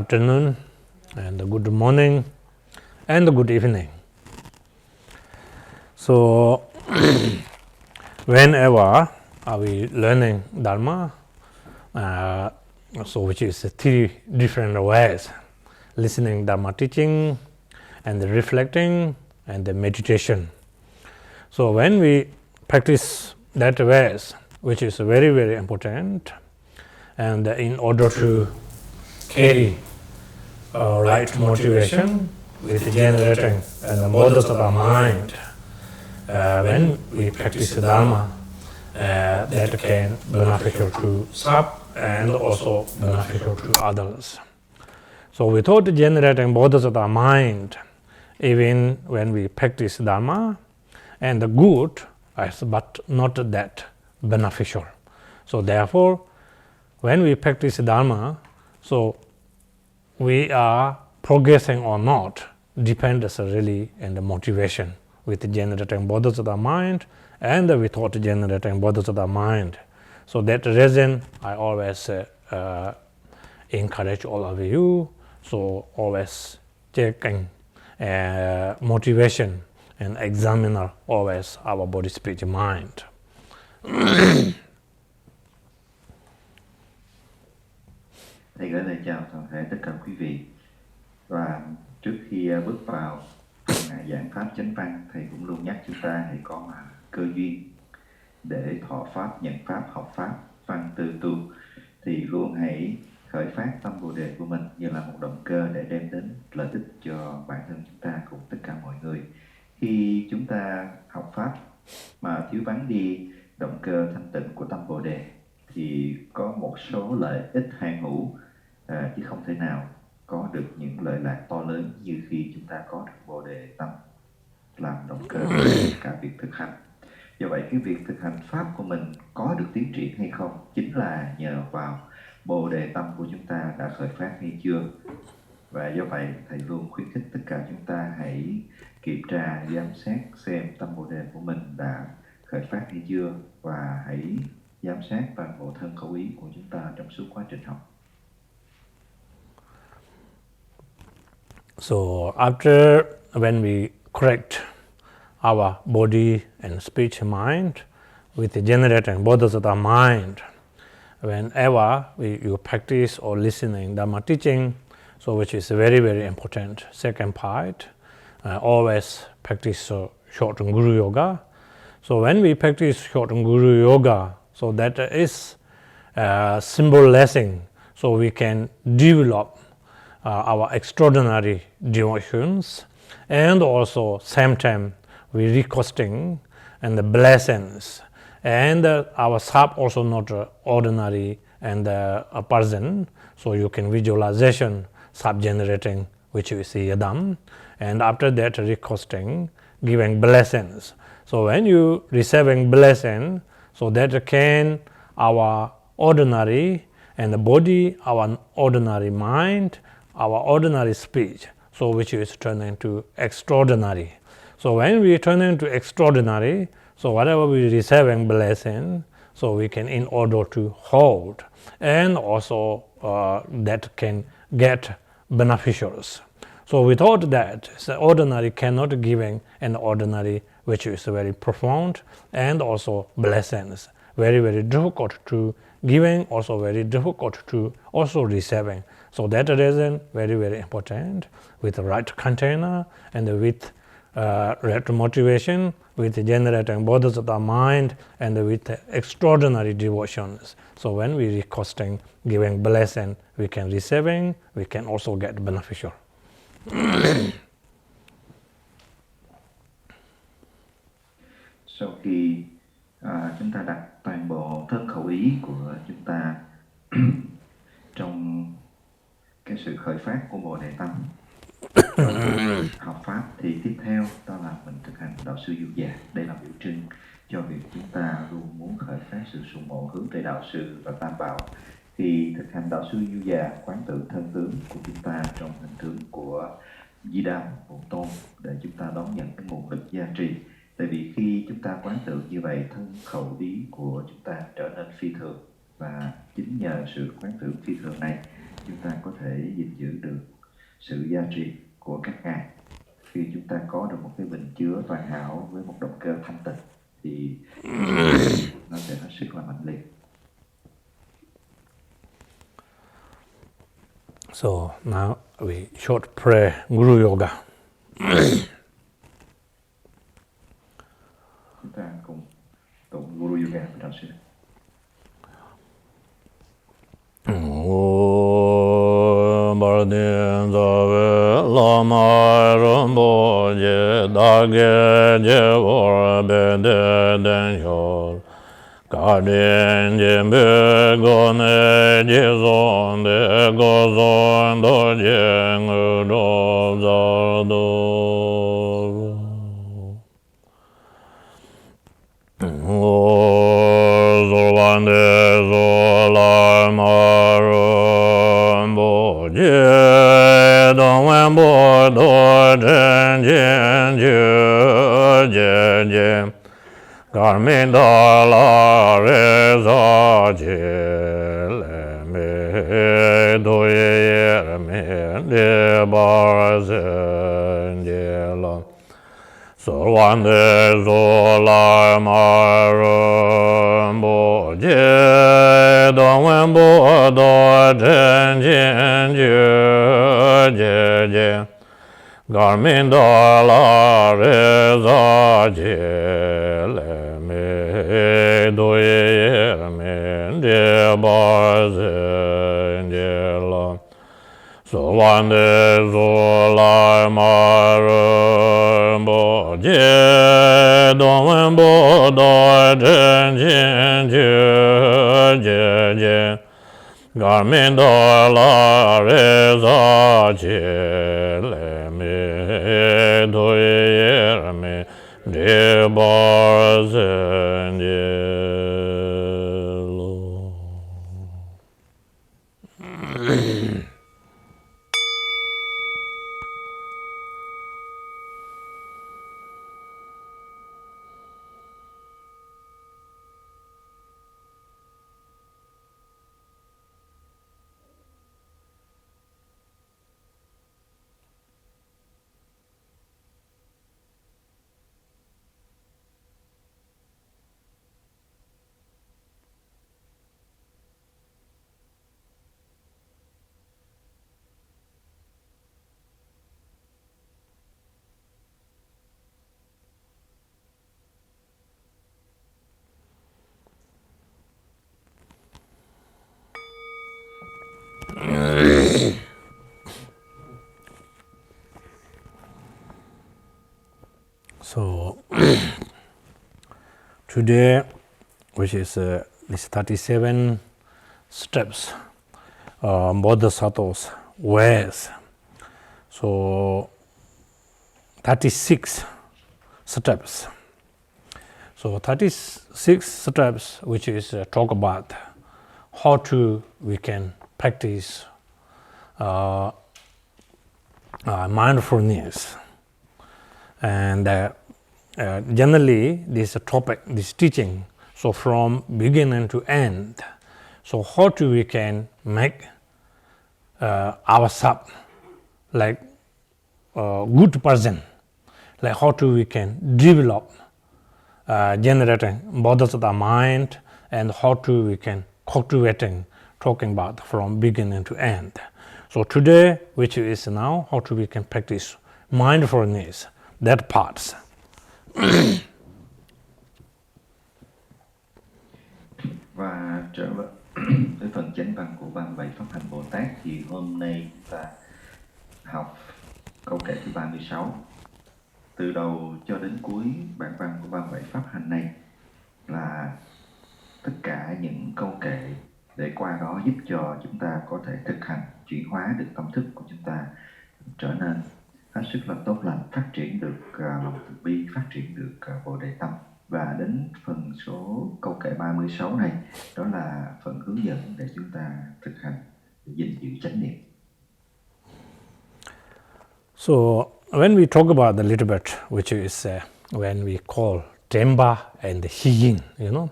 afternoon, and good morning, and good evening. So, whenever are we learning Dharma, so which is three different ways: listening Dharma teaching, and the reflecting, and the meditation. So when we practice that ways, which is very, very important, and in order to carry right motivation with generating and the bodhisattva mind, when we practice Dharma, that can be beneficial to self and also beneficial to others. So without generating bodhisattva mind, even when we practice Dharma, and the good is but not that beneficial. So therefore, when we practice Dharma, so we are progressing or not depends really on the motivation with generating bodhisattva mind and without generating bodhisattva mind. So that reason I always encourage all of you, so always checking motivation and examine always our body, speech, mind. Thầy gửi lời chào toàn thể tất cả quý vị. Và trước khi bước vào giảng pháp chánh văn, thầy cũng luôn nhắc chúng ta hãy có cơ duyên để thọ pháp, nhận pháp, học pháp, văn tư tu, thì luôn hãy khởi phát tâm Bồ đề của mình như là một động cơ để đem đến lợi ích cho bản thân chúng ta cùng tất cả mọi người. Khi chúng ta học pháp mà thiếu vắng đi động cơ thanh tịnh của tâm Bồ đề thì có một số lợi ích hiện hữu, chứ không thể nào có được những lợi lạc to lớn như khi chúng ta có được Bồ đề tâm làm động cơ để cả việc thực hành. Do vậy cái việc thực hành pháp của mình có được tiến triển hay không chính là nhờ vào Bồ đề tâm của chúng ta đã khởi phát hay chưa. Và do vậy thầy luôn khuyến khích tất cả chúng ta hãy kiểm tra, giám sát xem tâm Bồ đề của mình đã khởi phát hay chưa, và hãy giám sát bằng bộ thân khẩu ý của chúng ta trong suốt quá trình học. So after when we correct our body and speech mind with generating bodhisattva mind, whenever you practice or listening Dharma teaching, so which is very, very important. Second part, always practice short Guru Yoga. So when we practice short Guru Yoga, so that is symbolizing, so we can develop our extraordinary devotions, and also same time we requesting and the blessings, and our self also not ordinary and a person, so you can visualization self generating, which we see Yadam, and after that requesting, giving blessings. So when you receiving blessing, so that can our ordinary and the body, our ordinary mind, our ordinary speech, so which is turning to extraordinary. So when we turn into extraordinary, so whatever we receiving blessing, so we can in order to hold, and also that can get beneficials. So without that, the ordinary cannot giving an ordinary, which is very profound, and also blessings, very, very difficult to giving, also very difficult to also receiving. So that reason very, very important with the right container and with right motivation, with generating bodhisattva mind, and with extraordinary devotions. So when we requesting, giving blessing, we can receiving, we can also get beneficial. Sau khi chúng ta đặt toàn bộ thân khẩu ý của chúng ta trong cái sự khởi phát của Bồ đề tâm học pháp, thì tiếp theo đó là mình thực hành đạo sư du già. Đây là biểu trưng cho việc chúng ta luôn muốn khởi phát sự sùng mộ hướng tới đạo sư và tam bảo. Thì thực hành đạo sư du già, quán tưởng thân tướng của chúng ta trong hình tướng của Di Đà Bổn Tôn để chúng ta đón nhận cái nguồn lực gia trì. Tại vì khi chúng ta quán tưởng như vậy, thân khẩu ý của chúng ta trở nên phi thường, và chính nhờ sự quán tưởng phi thường này chúng ta có thể gìn giữ được sự gia trì của các ngài. Khi chúng ta có được một cái bình chứa toàn hảo với một động cơ thanh tịnh thì nó sẽ hết sức là mạnh liệt. So now we short pray Guru Yoga. Chúng ta cùng tụng Guru Yoga với đạo sư. Bardin Zave Lama Rinpoche Dage Jevor Bede Den Yol Kadin Jembe Gone Jizon De Gozon Do Jeng Do Zardo Zorvande Zola Marum Boje Dongwen Bo Do Jen Jen Jen Jen Carmen da la reza le me doye me de barzen de la Sorvande zola marum boje dongwen bo do jen jen je je Carmen da la reza le me doye me de barzen de la Sorvande zola marum boje dongwen bo do jen jen je je Carmen da la reza le me doye me de barzen de lo. So today, which is this 37 steps, Bodhisattva's ways. So 36 steps. So 36 steps, which is talk about how to we can practice mindfulness. And generally, this topic, this teaching, so from beginning to end, so how to we can make ourselves like a good person, like how to we can develop generating bodhisattva mind, and how to we can cultivating, talking about from beginning to end. So today, which is now, how to we can practice mindfulness, that parts. Và trở lại với phần chánh văn của 37 Pháp Hành Bồ Tát thì hôm nay chúng ta học câu kệ thứ 36. Từ đầu cho đến cuối bản văn của 37 Pháp Hành này là tất cả những câu kệ để qua đó giúp cho chúng ta có thể thực hành, chuyển hóa được tâm thức của chúng ta trở nên hết sức là tốt lành, phát triển được lòng từ bi, phát triển được Bồ Đề tâm. Và đến phần số câu kệ 36 này, đó là phần hướng dẫn để chúng ta thực hành, gìn giữ chánh niệm. So when we talk about a little bit, which is when we call Temba and Hiyin, you know,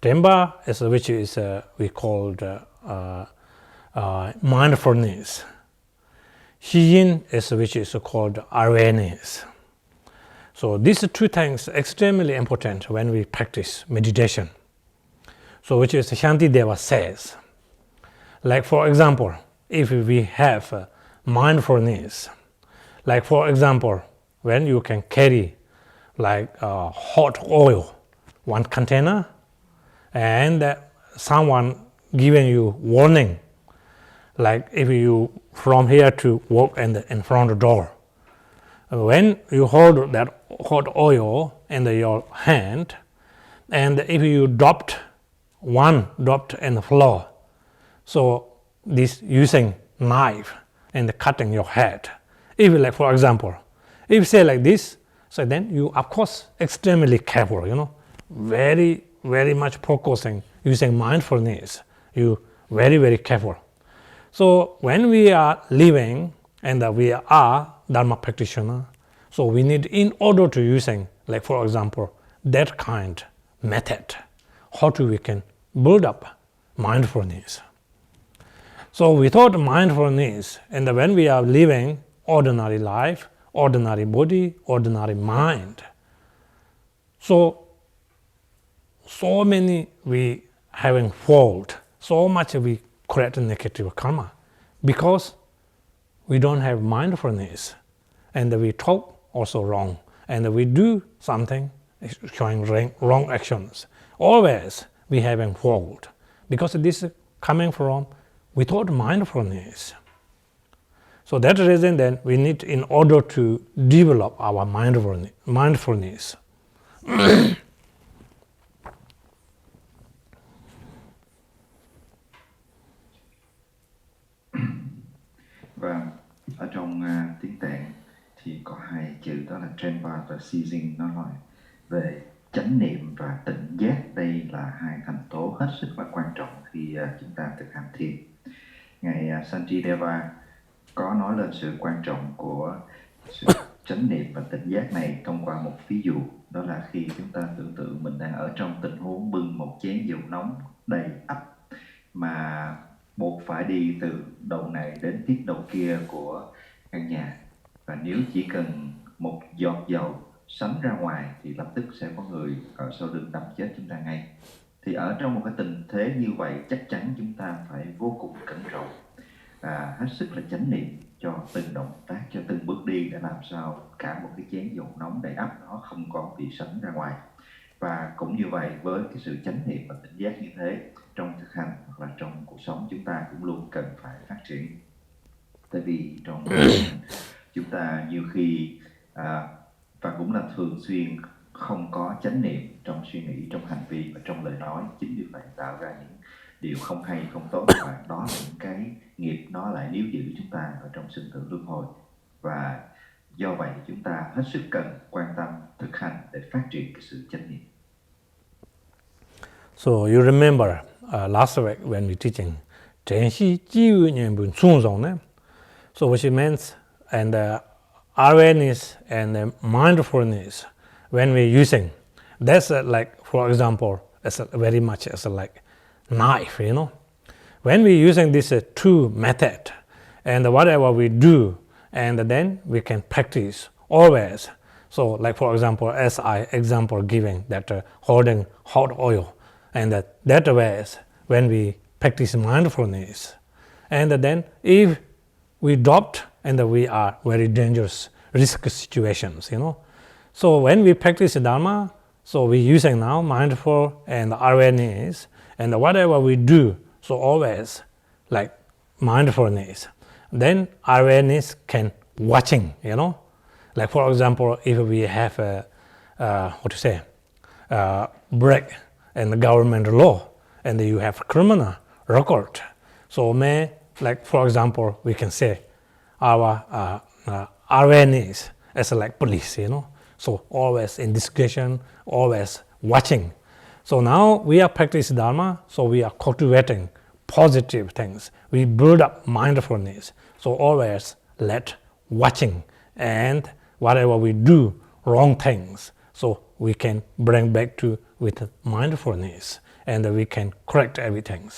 Temba is which is we called mindfulness. Yin is which is called awareness. So these two things are extremely important when we practice meditation. So which is Shantideva says. Like for example, if we have mindfulness, like for example, when you can carry like hot oil, one container, and someone giving you warning, like if you from here to walk in front of the door, when you hold that hot oil in your hand, and if you dropped in the floor, so this using knife and cutting your head. If like for example, if you say like this, so then you of course extremely careful, very, very much focusing, using mindfulness, you very, very careful. So when we are living and we are Dharma practitioner, so we need, in order to using, like for example, that kind method, how we can build up mindfulness. So without mindfulness, and when we are living ordinary life, ordinary body, ordinary mind, so many we having fault, so much we create negative karma, because we don't have mindfulness, and we talk also wrong, and we do something showing wrong actions. Always we having fault, because this is coming from without mindfulness. So that reason then we need, in order to develop our mindfulness. Và ở trong tiếng Tạng thì có hai chữ, đó là Jampal và Seizing, nó nói về chánh niệm và tỉnh giác. Đây là hai thành tố hết sức là quan trọng khi chúng ta thực hành thiền. Ngài Shantideva có nói lên sự quan trọng của sự chánh niệm và tỉnh giác này thông qua một ví dụ, đó là khi chúng ta tưởng tượng mình đang ở trong tình huống bưng một chén dầu nóng đầy ắp mà buộc phải đi từ đầu này đến tiết đầu kia của căn nhà, và nếu chỉ cần một giọt dầu sánh ra ngoài thì lập tức sẽ có người ở sau lưng đâm chết chúng ta ngay. Thì ở trong một cái tình thế như vậy, chắc chắn chúng ta phải vô cùng cẩn trọng, hết sức là chánh niệm cho từng động tác, cho từng bước đi, để làm sao cả một cái chén dầu nóng đầy ắp nó không có bị sánh ra ngoài. Và cũng như vậy, với cái sự chánh niệm và tỉnh giác như thế, trong thực hành hoặc là trong cuộc sống chúng ta cũng luôn cần phải phát triển. Tại vì trong chúng ta nhiều khi và cũng là thường xuyên không có chánh niệm trong suy nghĩ, trong hành vi và trong lời nói. Chính vì vậy tạo ra những điều không hay, không tốt, và đó là những cái nghiệp nó lại níu giữ chúng ta ở trong sinh tử luân hồi. Và do vậy chúng ta hết sức cần quan tâm thực hành để phát triển cái sự chánh niệm. So you remember last week when we teaching Tenshi Jiyu Nyenbun Sunzong, so which means and awareness and mindfulness when we're using, that's like for example, it's very much as like knife, When we're using this two method, and whatever we do, and then we can practice always. So like for example, as I example giving that holding hot oil, and that way when we practice mindfulness, and then if we dropped and we are very dangerous risk situations, So when we practice Dharma, so we're using now mindful and awareness, and whatever we do, so always like mindfulness. Then awareness can watching, Like for example, if we have break in the government law, and you have criminal record, so like for example, we can say our awareness as like police, So always in discretion, always watching. So now we are practicing Dharma, so we are cultivating positive things. We build up mindfulness. So always let watching, and whatever we do, wrong things, so we can bring back to with mindfulness, and we can correct everything.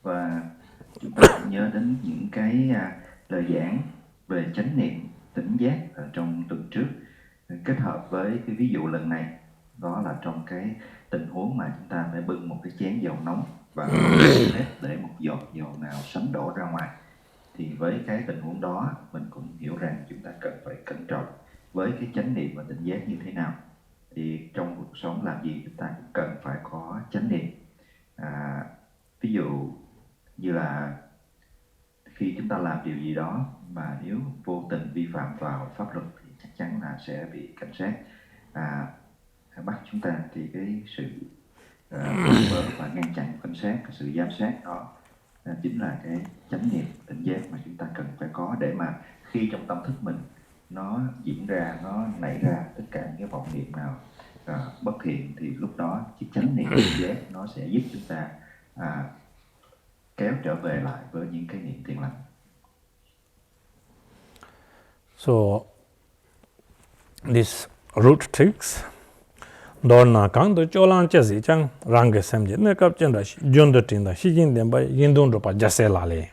Và chúng ta cũng nhớ đến những cái lời giảng về chánh niệm tỉnh giác ở trong tuần trước, kết hợp với cái ví dụ lần này, đó là trong cái tình huống mà chúng ta phải bưng một cái chén dầu nóng và không được phép để một giọt dầu nào sánh đổ ra ngoài. Thì với cái tình huống đó, mình cũng hiểu rằng chúng ta cần phải cẩn trọng với cái chánh niệm và tỉnh giác như thế nào. Thì trong cuộc sống làm gì chúng ta cũng cần phải có chánh niệm. Ví dụ như là khi chúng ta làm điều gì đó mà nếu vô tình vi phạm vào pháp luật thì chắc chắn là sẽ bị cảnh sát bắt chúng ta. Thì cái sự phá vỡ và ngăn chặn cảnh sát, cái sự giám sát đó chính là cái chánh niệm tỉnh giác mà chúng ta cần phải có, để mà khi trong tâm thức mình nó diễn ra, nó nảy ra tất cả những cái vọng niệm nào bất thiện, thì lúc đó cái chánh niệm tỉnh giác nó sẽ giúp chúng ta kéo trở về lại với những cái niệm thiện lành. So this root tricks đồn na căng do cholan che zi chang rang ge sem je ne kap chen da jun do tin da shi jin den ba yin dong ro pa jase la le.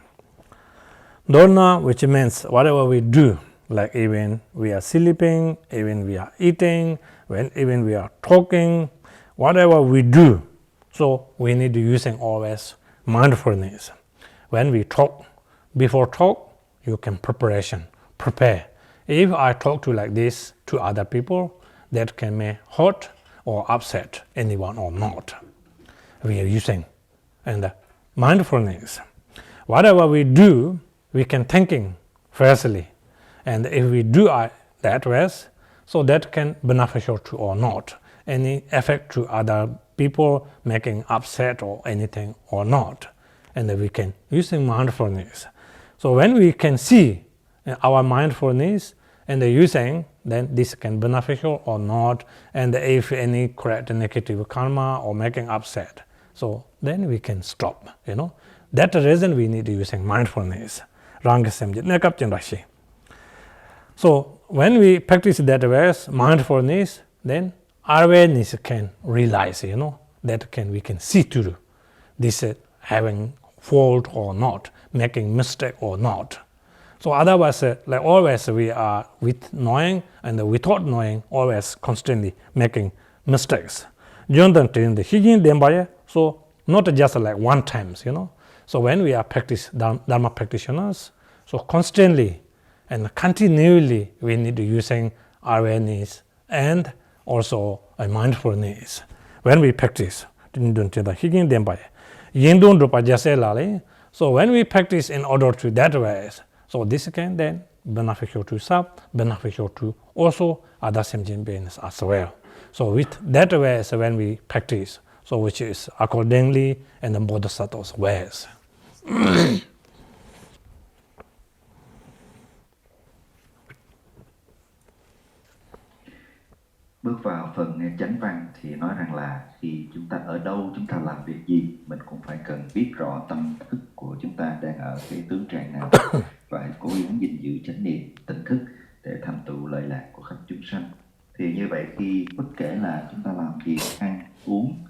Đồn na, which means whatever we do, like even we are sleeping, even we are eating, even we are talking, whatever we do, so we need to using always mindfulness. When we talk, before talk, you can prepare. If I talk to like this to other people, that can may hurt or upset anyone or not. We are using and mindfulness. Whatever we do, we can thinking firstly, and if we do that way, so that can beneficial to or not, any effect to other people making upset or anything or not, and then we can using mindfulness. So when we can see our mindfulness and the using, then this can beneficial or not, and if any correct negative karma or making upset, so then we can stop. That's the reason we need using mindfulness. So when we practice that way, mindfulness, then awareness can realize, that we can see through this having fault or not, making mistake or not. So otherwise, like always, we are with knowing and without knowing, always constantly making mistakes. So not just like one time, So when we are Dharma practitioners, so constantly and continually we need to using awareness and also a mindfulness. When we practice, so when we practice in order to that way, so this can then beneficial to self, beneficial to also other sentient beings as well. So with that way, so when we practice, so which is accordingly in the Bodhisattva's ways. Bước vào phần chánh văn thì nói rằng là khi chúng ta ở đâu, chúng ta làm việc gì, mình cũng phải cần biết rõ tâm thức của chúng ta đang ở cái tướng trạng nào và cố gắng gìn giữ chánh niệm, tỉnh thức để thành tựu lợi lạc của khắp chúng sanh. Thì như vậy khi bất kể là chúng ta làm việc, ăn, uống,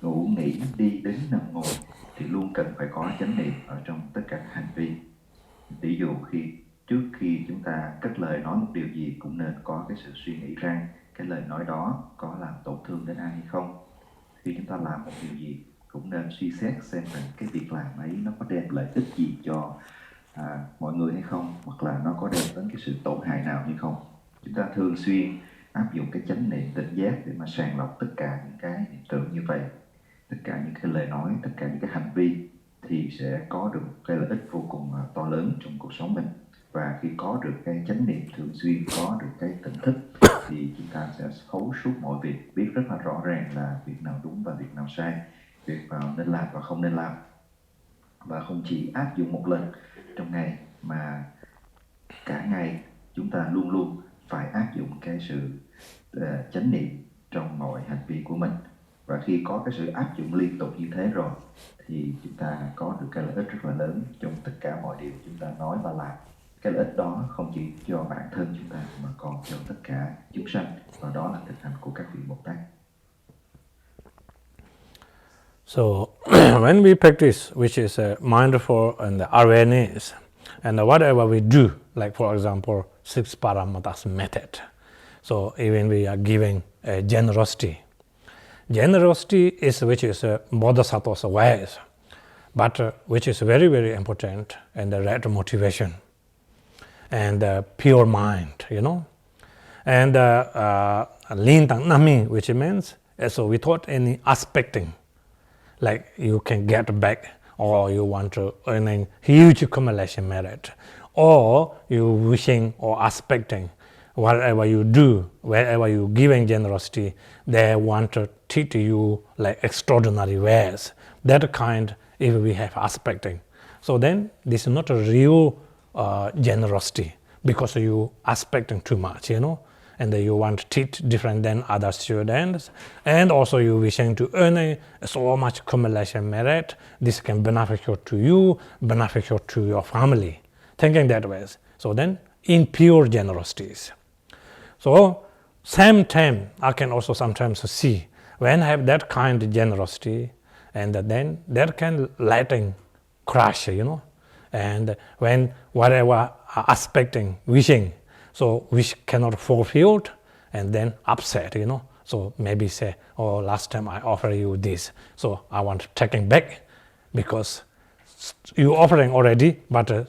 ngủ, nghỉ, đi, đứng, nằm, ngồi thì luôn cần phải có chánh niệm ở trong tất cả các hành vi. Ví dụ trước khi chúng ta cất lời nói một điều gì cũng nên có cái sự suy nghĩ rằng cái lời nói đó có làm tổn thương đến ai hay không. Khi chúng ta làm một điều gì cũng nên suy xét xem rằng cái việc làm ấy nó có đem lợi ích gì cho mọi người hay không, hoặc là nó có đem đến cái sự tổn hại nào hay không. Chúng ta thường xuyên áp dụng cái chánh niệm tỉnh giác để mà sàng lọc tất cả những cái niệm tưởng như vậy, tất cả những cái lời nói, tất cả những cái hành vi thì sẽ có được cái lợi ích vô cùng to lớn trong cuộc sống mình. Và khi có được cái chánh niệm thường xuyên, có được cái tỉnh thức thì chúng ta sẽ thấu suốt mọi việc, biết rất là rõ ràng là việc nào đúng và việc nào sai, việc nào nên làm và không nên làm. Và không chỉ áp dụng một lần trong ngày mà cả ngày chúng ta luôn luôn phải áp dụng cái sự chánh niệm trong mọi hành vi của mình. Và khi có cái sự áp dụng liên tục như thế rồi thì chúng ta có được cái lợi ích rất là lớn trong tất cả mọi điều chúng ta nói và làm. Cái lợi ích đó không chỉ cho bản thân chúng ta mà còn cho tất cả chúng sanh, và đó là thực hành của các vị Bồ Tát. So when we practice, which is mindful and awareness, and whatever we do, like for example, 6 paramatas method, so even we are giving generosity. Generosity is which is bodhisattva's ways, but which is very, very important, and the right motivation and pure mind, and lintang nami, which means so without any aspecting, like you can get back, or you want to earning huge accumulation merit, or you wishing or aspecting whatever you do, wherever you giving generosity, they want to teach you like extraordinary ways. That kind, if we have aspecting, so then this is not a real generosity, because you aspecting too much, and you want to teach different than other students, and also you wishing to earn so much accumulation merit. This can beneficial to you, beneficial to your family, thinking that way. So then impure generosities. So same time, I can also sometimes see when I have that kind of generosity, and then that can letting crash, and when whatever aspecting, wishing, so wish cannot fulfilled, and then upset, So maybe say, oh, last time I offer you this, so I want taking back, because you offering already, but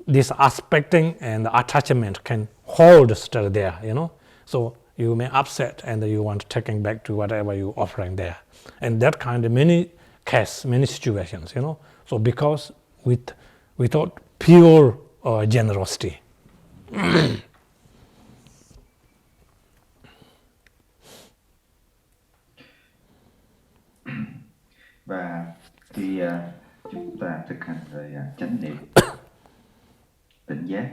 this aspecting and attachment can hold still there, So you may upset, and you want taking back to whatever you offering there, and that kind of many cases, many situations, So because without pure generosity. Và khi chúng ta thực hành về chánh niệm, tỉnh giác,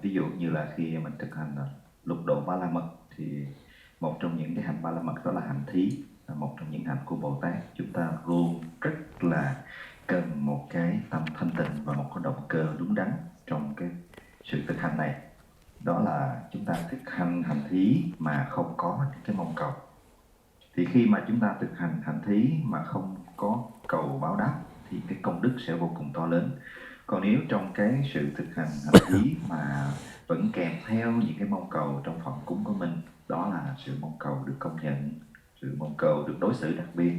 ví dụ như là khi mình thực hành lục độ ba la mật, thì một trong những cái hành ba la mật đó là hành thí, một trong những hành của Bồ Tát. Chúng ta luôn rất là cần một cái tâm thanh tịnh và một cái động cơ đúng đắn trong cái sự thực hành này. Đó là chúng ta thực hành hành thí mà không có cái mong cầu. Thì khi mà chúng ta thực hành hành thí mà không có cầu báo đáp, thì cái công đức sẽ vô cùng to lớn. Còn nếu trong cái sự thực hành hành thí mà vẫn kèm theo những cái mong cầu trong phẩm cúng của mình, đó là sự mong cầu được công nhận, sự mong cầu được đối xử đặc biệt,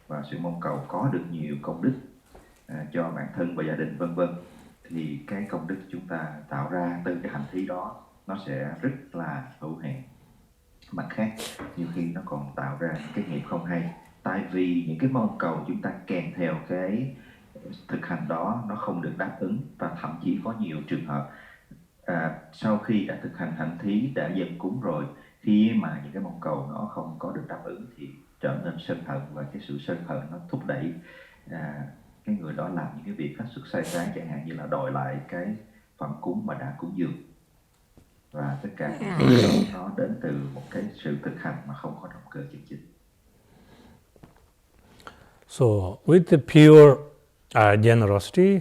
và sự mong cầu có được nhiều công đức cho bản thân và gia đình vân vân, thì cái công đức chúng ta tạo ra từ cái hành thí đó nó sẽ rất là hữu hạn. Mặt khác, nhiều khi nó còn tạo ra những cái nghiệp không hay, tại vì những cái mong cầu chúng ta kèm theo cái thực hành đó nó không được đáp ứng, và thậm chí có nhiều trường hợp sau khi đã thực hành hành thí, đã dâng cúng rồi, khi mà những cái mong cầu nó không có được đáp ứng thì trở nên sân hận, và cái sự sân hận nó thúc đẩy cái người đó làm những cái việc hết sức sai trái, chẳng hạn như là đòi lại cái phẩm cúng mà đã cúng dường. Và tất cả những điều đó nó đến từ một cái sự thực hành mà không có động cơ chân chính. So with the pure generosity,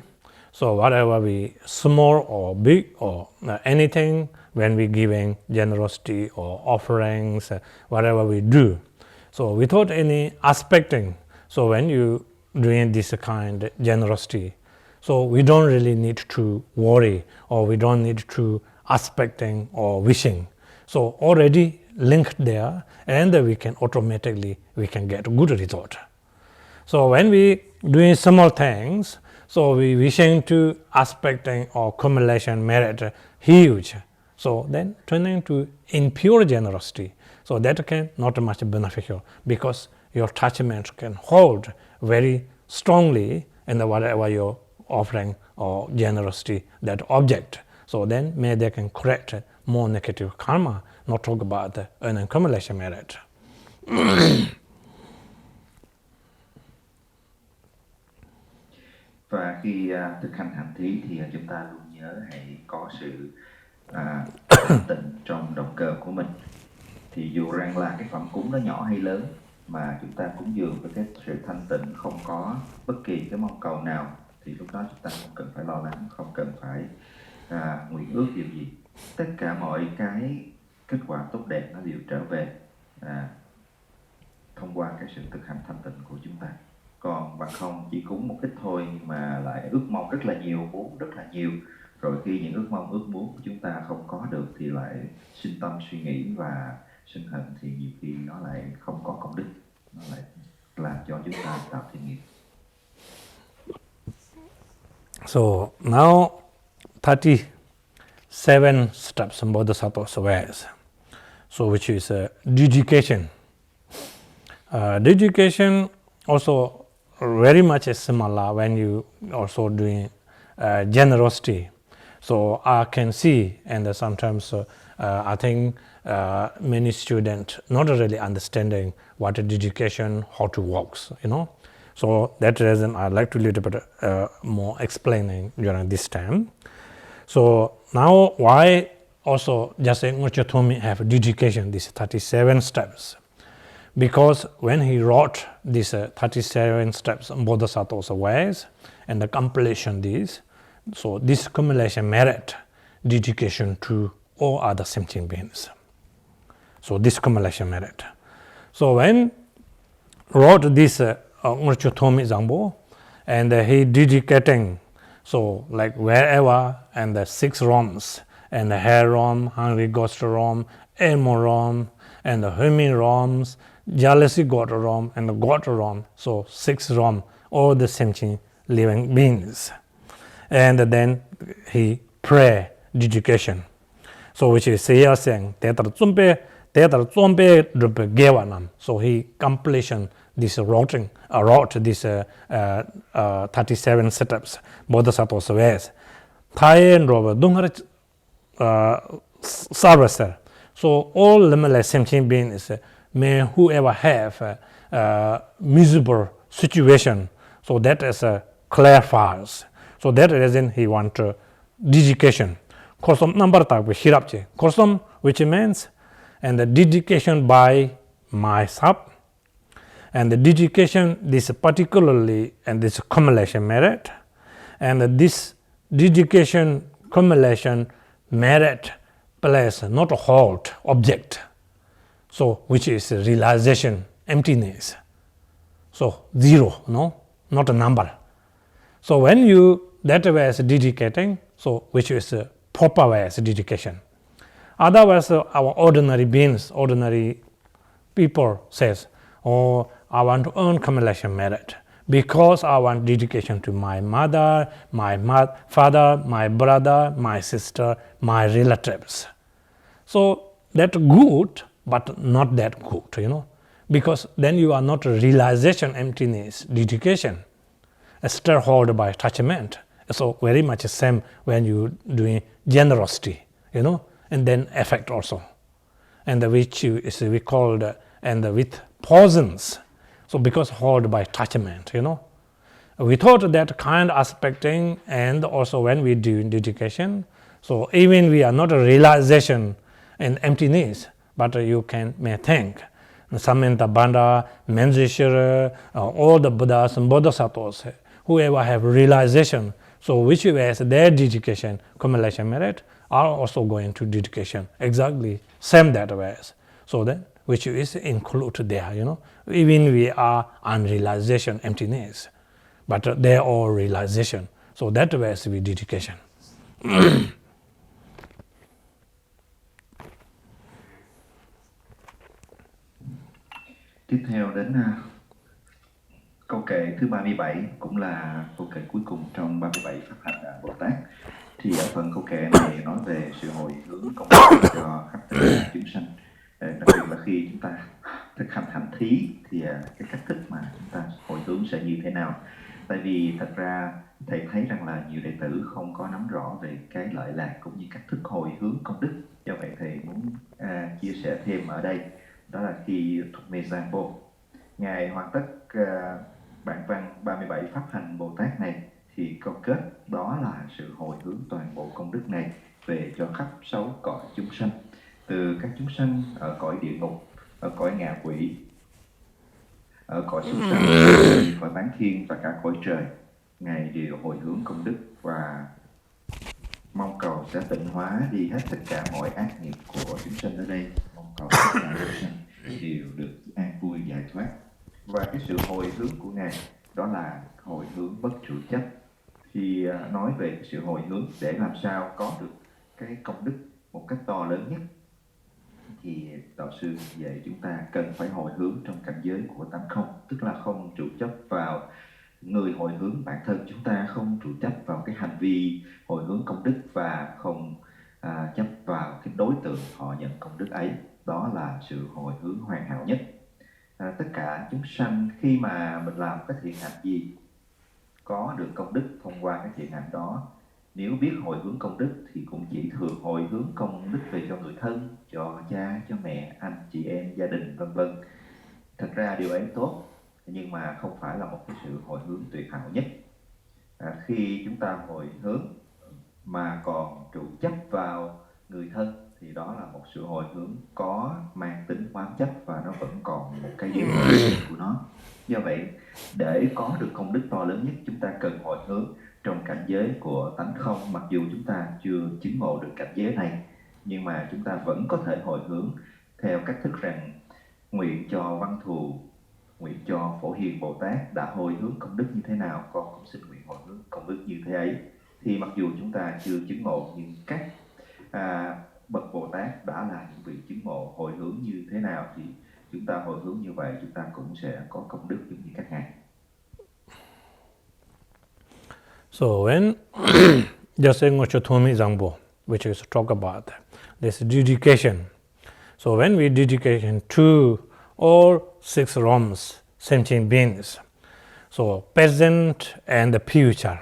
so whatever we small or big or anything, when we giving generosity or offerings, whatever we do, so without any aspecting, so when you doing this kind of generosity, so we don't really need to worry, or we don't need to aspecting or wishing. So already linked there, and we can automatically get good result. So when we doing small things, so we wishing to aspecting or accumulation merit huge, so then turning to impure generosity, so that can not much beneficial, because your attachment can hold very strongly in the whatever you're offering or generosity, that object. So then maybe they can create more negative karma, not talk about an accumulation merit. Và khi thực hành hành thí thì chúng ta luôn nhớ hãy có sự tịnh trong động cơ của mình. Thì dù rằng là cái phẩm cúng nó nhỏ hay lớn, mà chúng ta cúng dường với cái sự thanh tịnh, không có bất kỳ cái mong cầu nào, thì lúc đó chúng ta không cần phải lo lắng, không cần phải nguyện ước điều gì. Tất cả mọi cái kết quả tốt đẹp nó đều trở về thông qua cái sự thực hành thanh tịnh của chúng ta. Còn bằng không chỉ cúng một ít thôi nhưng mà lại ước mong rất là nhiều, muốn rất là nhiều, rồi khi những ước mong ước muốn của chúng ta không có được thì lại sinh tâm suy nghĩ và sinh hận, thì nhiều khi nó lại không có công đức, nó lại làm cho chúng ta tạo thiện nghiệp. So now 37 steps in Bodhisattva's ways, so which is dedication. Dedication also very much is similar when you also doing generosity. So I can see, and sometimes I think many students not really understanding what a dedication, how to works, you know. So that reason I like to little bit more explaining during this time. So now why also just Rinpoche have dedication, these 37 steps? Because when he wrote these 37 steps on Bodhisattva's ways and the compilation these, so this accumulation merit dedication to all other sentient beings. So this accumulation merit. So when wrote this Rinpoche Zambo, and he dedicating, so like wherever, and the 6 realms, and the hair realm, hungry ghost realm, animal realm, and the human realms, jealousy god realm, and the god realm, so 6 realm, all the sentient living beings. And then he pray dedication. So which is here saying, so he completion this wrote this 37 steps, Bodhisattva's ways. So all limitless sentient beings, may whoever have miserable situation, so that is clarifies. So that reason he want dedication. Kosam number type hirapche. Kosam, which means and the dedication by myself, and the dedication this particularly and this accumulation merit, and this dedication accumulation merit place not a halt object, so which is realization emptiness, so 0, no, not a number. So when you that way is dedicating, so which is a proper way as dedication. Otherwise our ordinary beings, ordinary people says, oh, I want to earn accumulation merit because I want dedication to my mother, my father, my brother, my sister, my relatives. So that's good, but not that good, you know, because then you are not a realization emptiness dedication, still held by attachment. So very much the same when you doing generosity, you know, and then effect also, and which is we called and with poisons. So because held by attachment, you know, without that kind aspecting, and also when we do dedication, so even we are not a realization and emptiness, but you may think Samanta Banda, Menzishira, all the Buddhas and Bodhisattvas, whoever have realization, so which has their dedication, accumulation merit, are also going to dedication, exactly same that ways. So then, which is included there, you know, even we are unrealization, emptiness, but they are all realization. So that way is with dedication. Tiếp theo đến câu kệ thứ 37, cũng là câu kệ cuối cùng trong 37 pháp hành Bồ Tát. Thì ở phần câu kệ này nói về sự hồi hướng công đức cho khắp tất cả chúng sanh. Đặc biệt là khi chúng ta thực hành hành thí thì cái cách thức mà chúng ta hồi hướng sẽ như thế nào? Tại vì thật ra thầy thấy rằng là nhiều đệ tử không có nắm rõ về cái lợi lạc cũng như cách thức hồi hướng công đức. Do vậy thầy muốn chia sẻ thêm ở đây. Đó là khi Jampal, Ngài hoàn tất bản văn 37 pháp hành Bồ Tát này, thì câu kết đó là sự hồi hướng toàn bộ công đức này về cho khắp 6 cõi chúng sanh, từ các chúng sanh ở cõi địa ngục, ở cõi ngạ quỷ, ở cõi súc sanh, cõi bán thiên và cả cõi trời. Ngài đều hồi hướng công đức và mong cầu sẽ tịnh hóa đi hết tất cả mọi ác nghiệp của chúng sanh ở đây. Mong cầu tất cả chúng sanh đều được an vui giải thoát cái sự hồi hướng của Ngài đó là hồi hướng bất trụ chấp. Khi nói về cái sự hồi hướng để làm sao có được cái công đức một cách to lớn nhất, thì đạo sư dạy chúng ta cần phải hồi hướng trong cảnh giới của tánh không, tức là không trụ chấp vào người hồi hướng bản thân chúng ta, không trụ chấp vào cái hành vi hồi hướng công đức, và không chấp vào cái đối tượng họ nhận công đức ấy. Đó là sự hồi hướng hoàn hảo nhất. Tất cả chúng sanh khi mà mình làm cái thiện hạnh gì, có được công đức thông qua cái thiện hạnh đó, nếu biết hồi hướng công đức thì cũng chỉ thường hồi hướng công đức về cho người thân, cho cha, cho mẹ, anh, chị em, gia đình, vân vân. Thật ra điều ấy tốt, nhưng mà không phải là một cái sự hồi hướng tuyệt hảo nhất. Khi chúng ta hồi hướng mà còn trụ chấp vào người thân thì đó là một sự hồi hướng có mang tính oán chấp, và nó vẫn còn một cái giới hạn của nó. Do vậy, để có được công đức to lớn nhất, chúng ta cần hồi hướng trong cảnh giới của tánh không. Mặc dù chúng ta chưa chứng ngộ được cảnh giới này, nhưng mà chúng ta vẫn có thể hồi hướng theo cách thức rằng nguyện cho Văn Thù, nguyện cho Phổ Hiền Bồ Tát đã hồi hướng công đức như thế nào, con cũng xin nguyện hồi hướng công đức như thế ấy. Thì mặc dù chúng ta chưa chứng ngộ, nhưng các bậc Bồ Tát đã là những vị chứng ngộ, hồi hướng như thế nào thì chúng ta hồi hướng như vậy, chúng ta cũng sẽ có công đức giống như các ngài. So when just saying Oct.2020 example, which is talk about this dedication. So when we dedication to all six realms, sentient beings, so present and the future.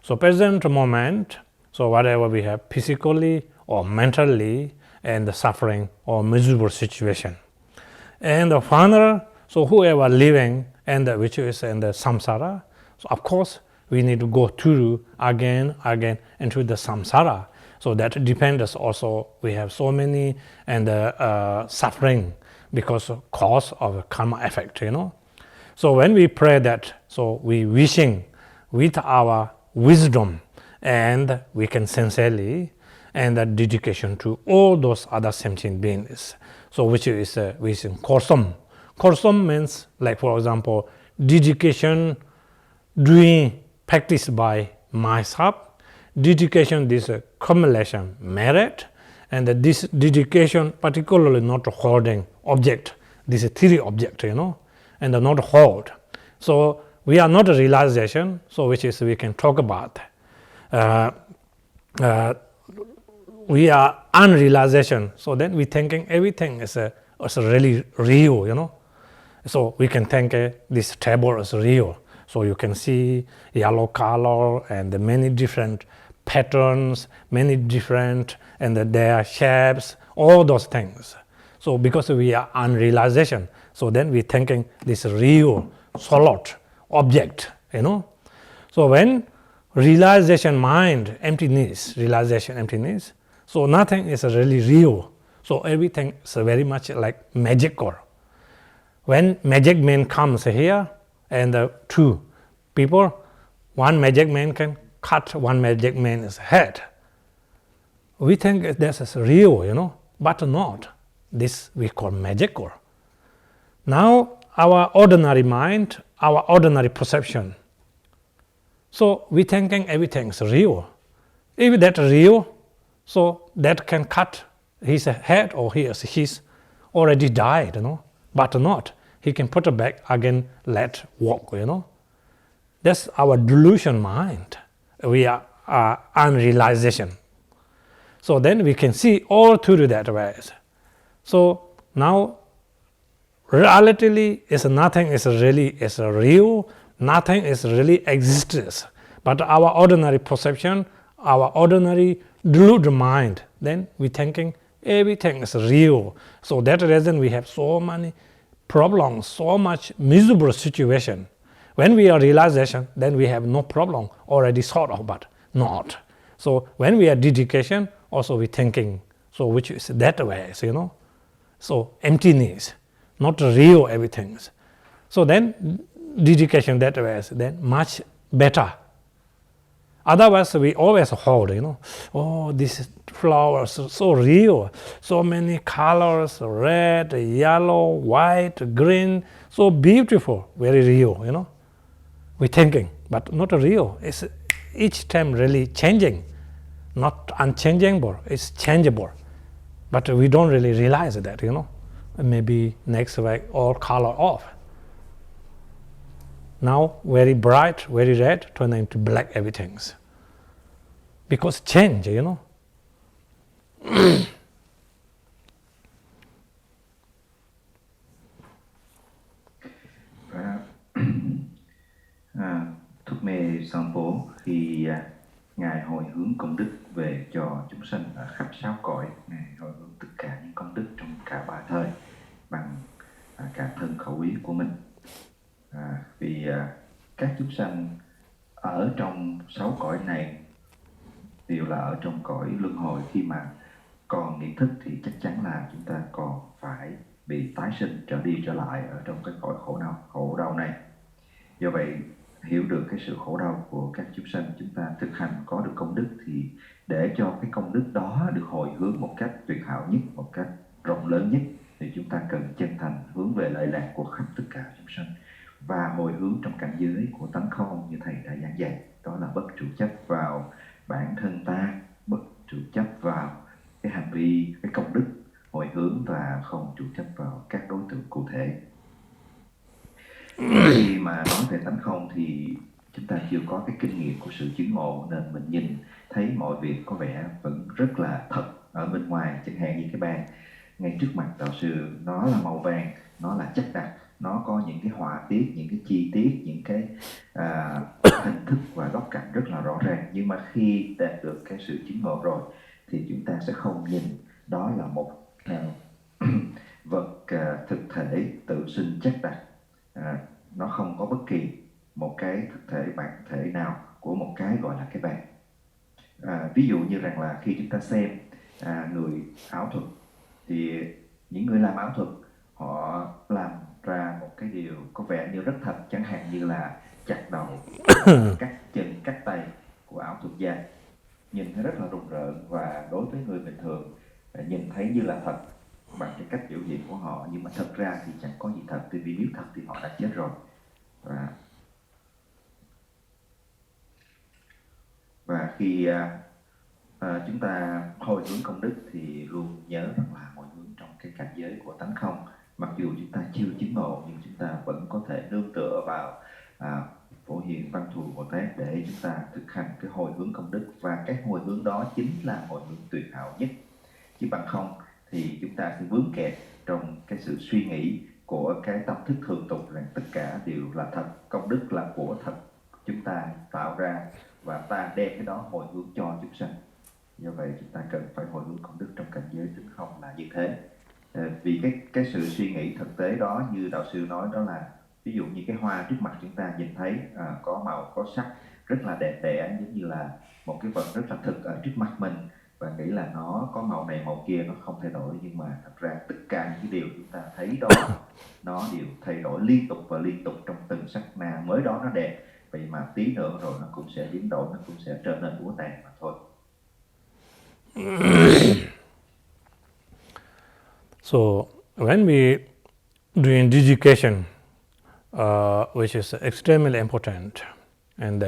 So present moment, so whatever we have physically or mentally, and the suffering or miserable situation. And the final, so whoever living and which is in the samsara, so of course we need to go through again into the samsara. So that depends also, we have so many and suffering because of cause of karma effect, you know. So when we pray that, so we wishing with our wisdom, and we can sincerely and the dedication to all those other sentient beings. So which is korsam. Korsam means, like for example, dedication doing practice by myself. Dedication, this accumulation merit, and this dedication particularly not holding object, this is three object, you know, and not hold. So we are not a realization, so which is we can talk about. We are unrealization, so then we thinking everything is really real, you know. So we can think this table is real. So you can see yellow color and the many different patterns, many different and their shapes, all those things. So because we are unrealization, so then we thinking this real solid object, you know. So when realization mind, emptiness, realization emptiness, so nothing is really real. So everything is very much like magical. When magic man comes here, and two people, one magic man can cut one magic man's head. We think this is real, you know, but not. This we call magical. Now our ordinary mind, our ordinary perception. So we thinking everything is real. If that's real, so that can cut his head, or he's already died, you know, but not. He can put it back again, let walk, you know. That's our delusion mind. We are unrealization. So then we can see all through that ways. So now, relatively, is nothing is really is real, nothing is really exists. But our ordinary perception, our ordinary deluded mind, then we thinking everything is real. So that reason we have so many problems, so much miserable situation. When we are realization, then we have no problem already sort of, but not. So when we are dedication, also we thinking, so which is that way, so, you know. So emptiness, not real everything. So then dedication that way is then much better. Otherwise, we always hold, oh, this flowers so real, so many colors, red, yellow, white, green, so beautiful, very real, We're thinking, but not real. It's each time really changing, not unchangeable, it's changeable. But we don't really realize that, Maybe next week all color off. Now very bright, very red, turning to black everything. Because change, Thuốc mê Sampo khi Ngài hồi hướng công đức về cho chúng sanh ở khắp 6 cõi. Ngài hồi hướng tất cả những công đức trong cả 3 thời bằng cả thân khẩu ý của mình. Vì các chúng sanh ở trong 6 cõi này đều là ở trong cõi luân hồi. Khi mà còn nhận thức thì chắc chắn là chúng ta còn phải bị tái sinh trở đi trở lại ở trong cái cõi khổ đau này. Do vậy, hiểu được cái sự khổ đau của các chúng sanh, chúng ta thực hành có được công đức, thì để cho cái công đức đó được hồi hướng một cách tuyệt hảo nhất, một cách rộng lớn nhất, thì chúng ta cần chân thành hướng về lợi lạc của khắp tất cả chúng sanh và hồi hướng trong cảnh giới của tánh không như Thầy đã giảng dạy. Đó là bất trụ chấp vào bản thân ta, bất trụ chấp vào cái hành vi, cái công đức hồi hướng và không trụ chấp vào các đối tượng cụ thể. Khi mà nói về tánh không thì chúng ta chưa có cái kinh nghiệm của sự chứng ngộ, nên mình nhìn thấy mọi việc có vẻ vẫn rất là thật ở bên ngoài. Chẳng hạn như cái bàn ngay trước mặt đạo sư, nó là màu vàng, nó là chất đặc, nó có những cái họa tiết, những cái chi tiết, những cái hình thức và góc cạnh rất là rõ ràng. Nhưng mà khi đạt được cái sự chứng ngộ rồi thì chúng ta sẽ không nhìn đó là một vật thực thể tự sinh chất đặc. Nó không có bất kỳ một cái thực thể bản thể nào của một cái gọi là cái bàn. Ví dụ như rằng là khi chúng ta xem người ảo thuật, thì những người làm ảo thuật họ làm ra một cái điều có vẻ như rất thật, chẳng hạn như là chặt đầu, cắt chân, cắt tay của ảo thuật gia, nhìn thấy rất là rùng rợn, và đối với người bình thường nhìn thấy như là thật bằng cái cách biểu hiện của họ, nhưng mà thật ra thì chẳng có gì thật, vì nếu thật thì họ đã chết rồi. Và khi chúng ta hồi hướng công đức thì luôn nhớ rằng là hồi hướng trong cái cảnh giới của tánh không. Mặc dù chúng ta chưa chứng ngộ, nhưng chúng ta vẫn có thể nương tựa vào Phổ Hiền Văn Thù Bồ Tát để chúng ta thực hành cái hồi hướng công đức, và cái hồi hướng đó chính là hồi hướng tuyệt hảo nhất. Chứ bằng không thì chúng ta sẽ vướng kẹt trong cái sự suy nghĩ của cái tâm thức thường tục rằng tất cả đều là thật, công đức là của thật, chúng ta tạo ra và ta đem cái đó hồi hướng cho chúng sanh. Do vậy chúng ta cần phải hồi hướng công đức trong cảnh giới tĩnh không là như thế. Vì cái sự suy nghĩ thực tế đó, như đạo sư nói, đó là ví dụ như cái hoa trước mặt chúng ta nhìn thấy có màu, có sắc, rất là đẹp đẽ, giống như là một cái vật rất là thực ở trước mặt mình, và nghĩ là nó có màu này màu kia, nó không thay đổi. Nhưng mà thật ra tất cả những cái điều chúng ta thấy đó nó đều thay đổi liên tục và liên tục trong từng sát na. Mới đó nó đẹp, vậy mà tí nữa rồi nó cũng sẽ biến đổi, nó cũng sẽ trở nên úa tàn mà thôi. So when we doing dedication, which is extremely important, and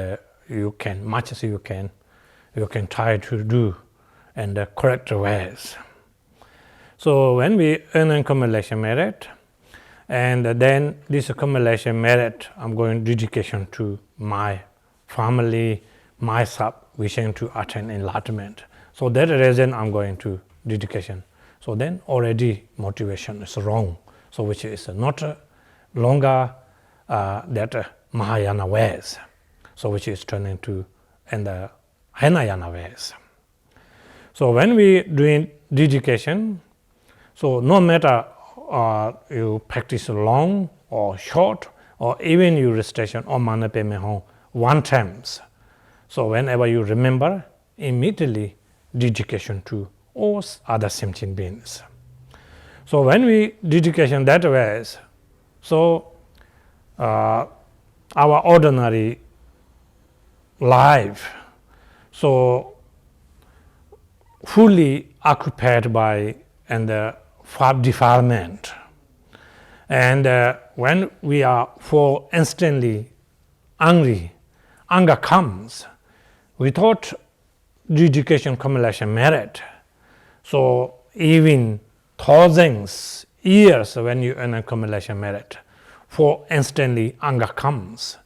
you can, much as you can try to do in the correct ways. So when we earn accumulation merit, and then this accumulation merit, I'm going dedication to my family, myself, wishing to attain enlightenment. So that reason I'm going to dedication. So then already motivation is wrong. So which is not longer that Mahayana ways. So which is turning to in the Hinayana ways. So when we doing dedication, so no matter you practice long or short, or even you recitation Om Mani Padme Hum 1 times. So whenever you remember, immediately dedication to all other sentient beings. So when we dedication that way, so our ordinary life So fully occupied by Pháp defilement. And when we are for instantly angry, anger comes without dedication, accumulation, merit. So even thousands years when you earn accumulation merit, for instantly anger comes,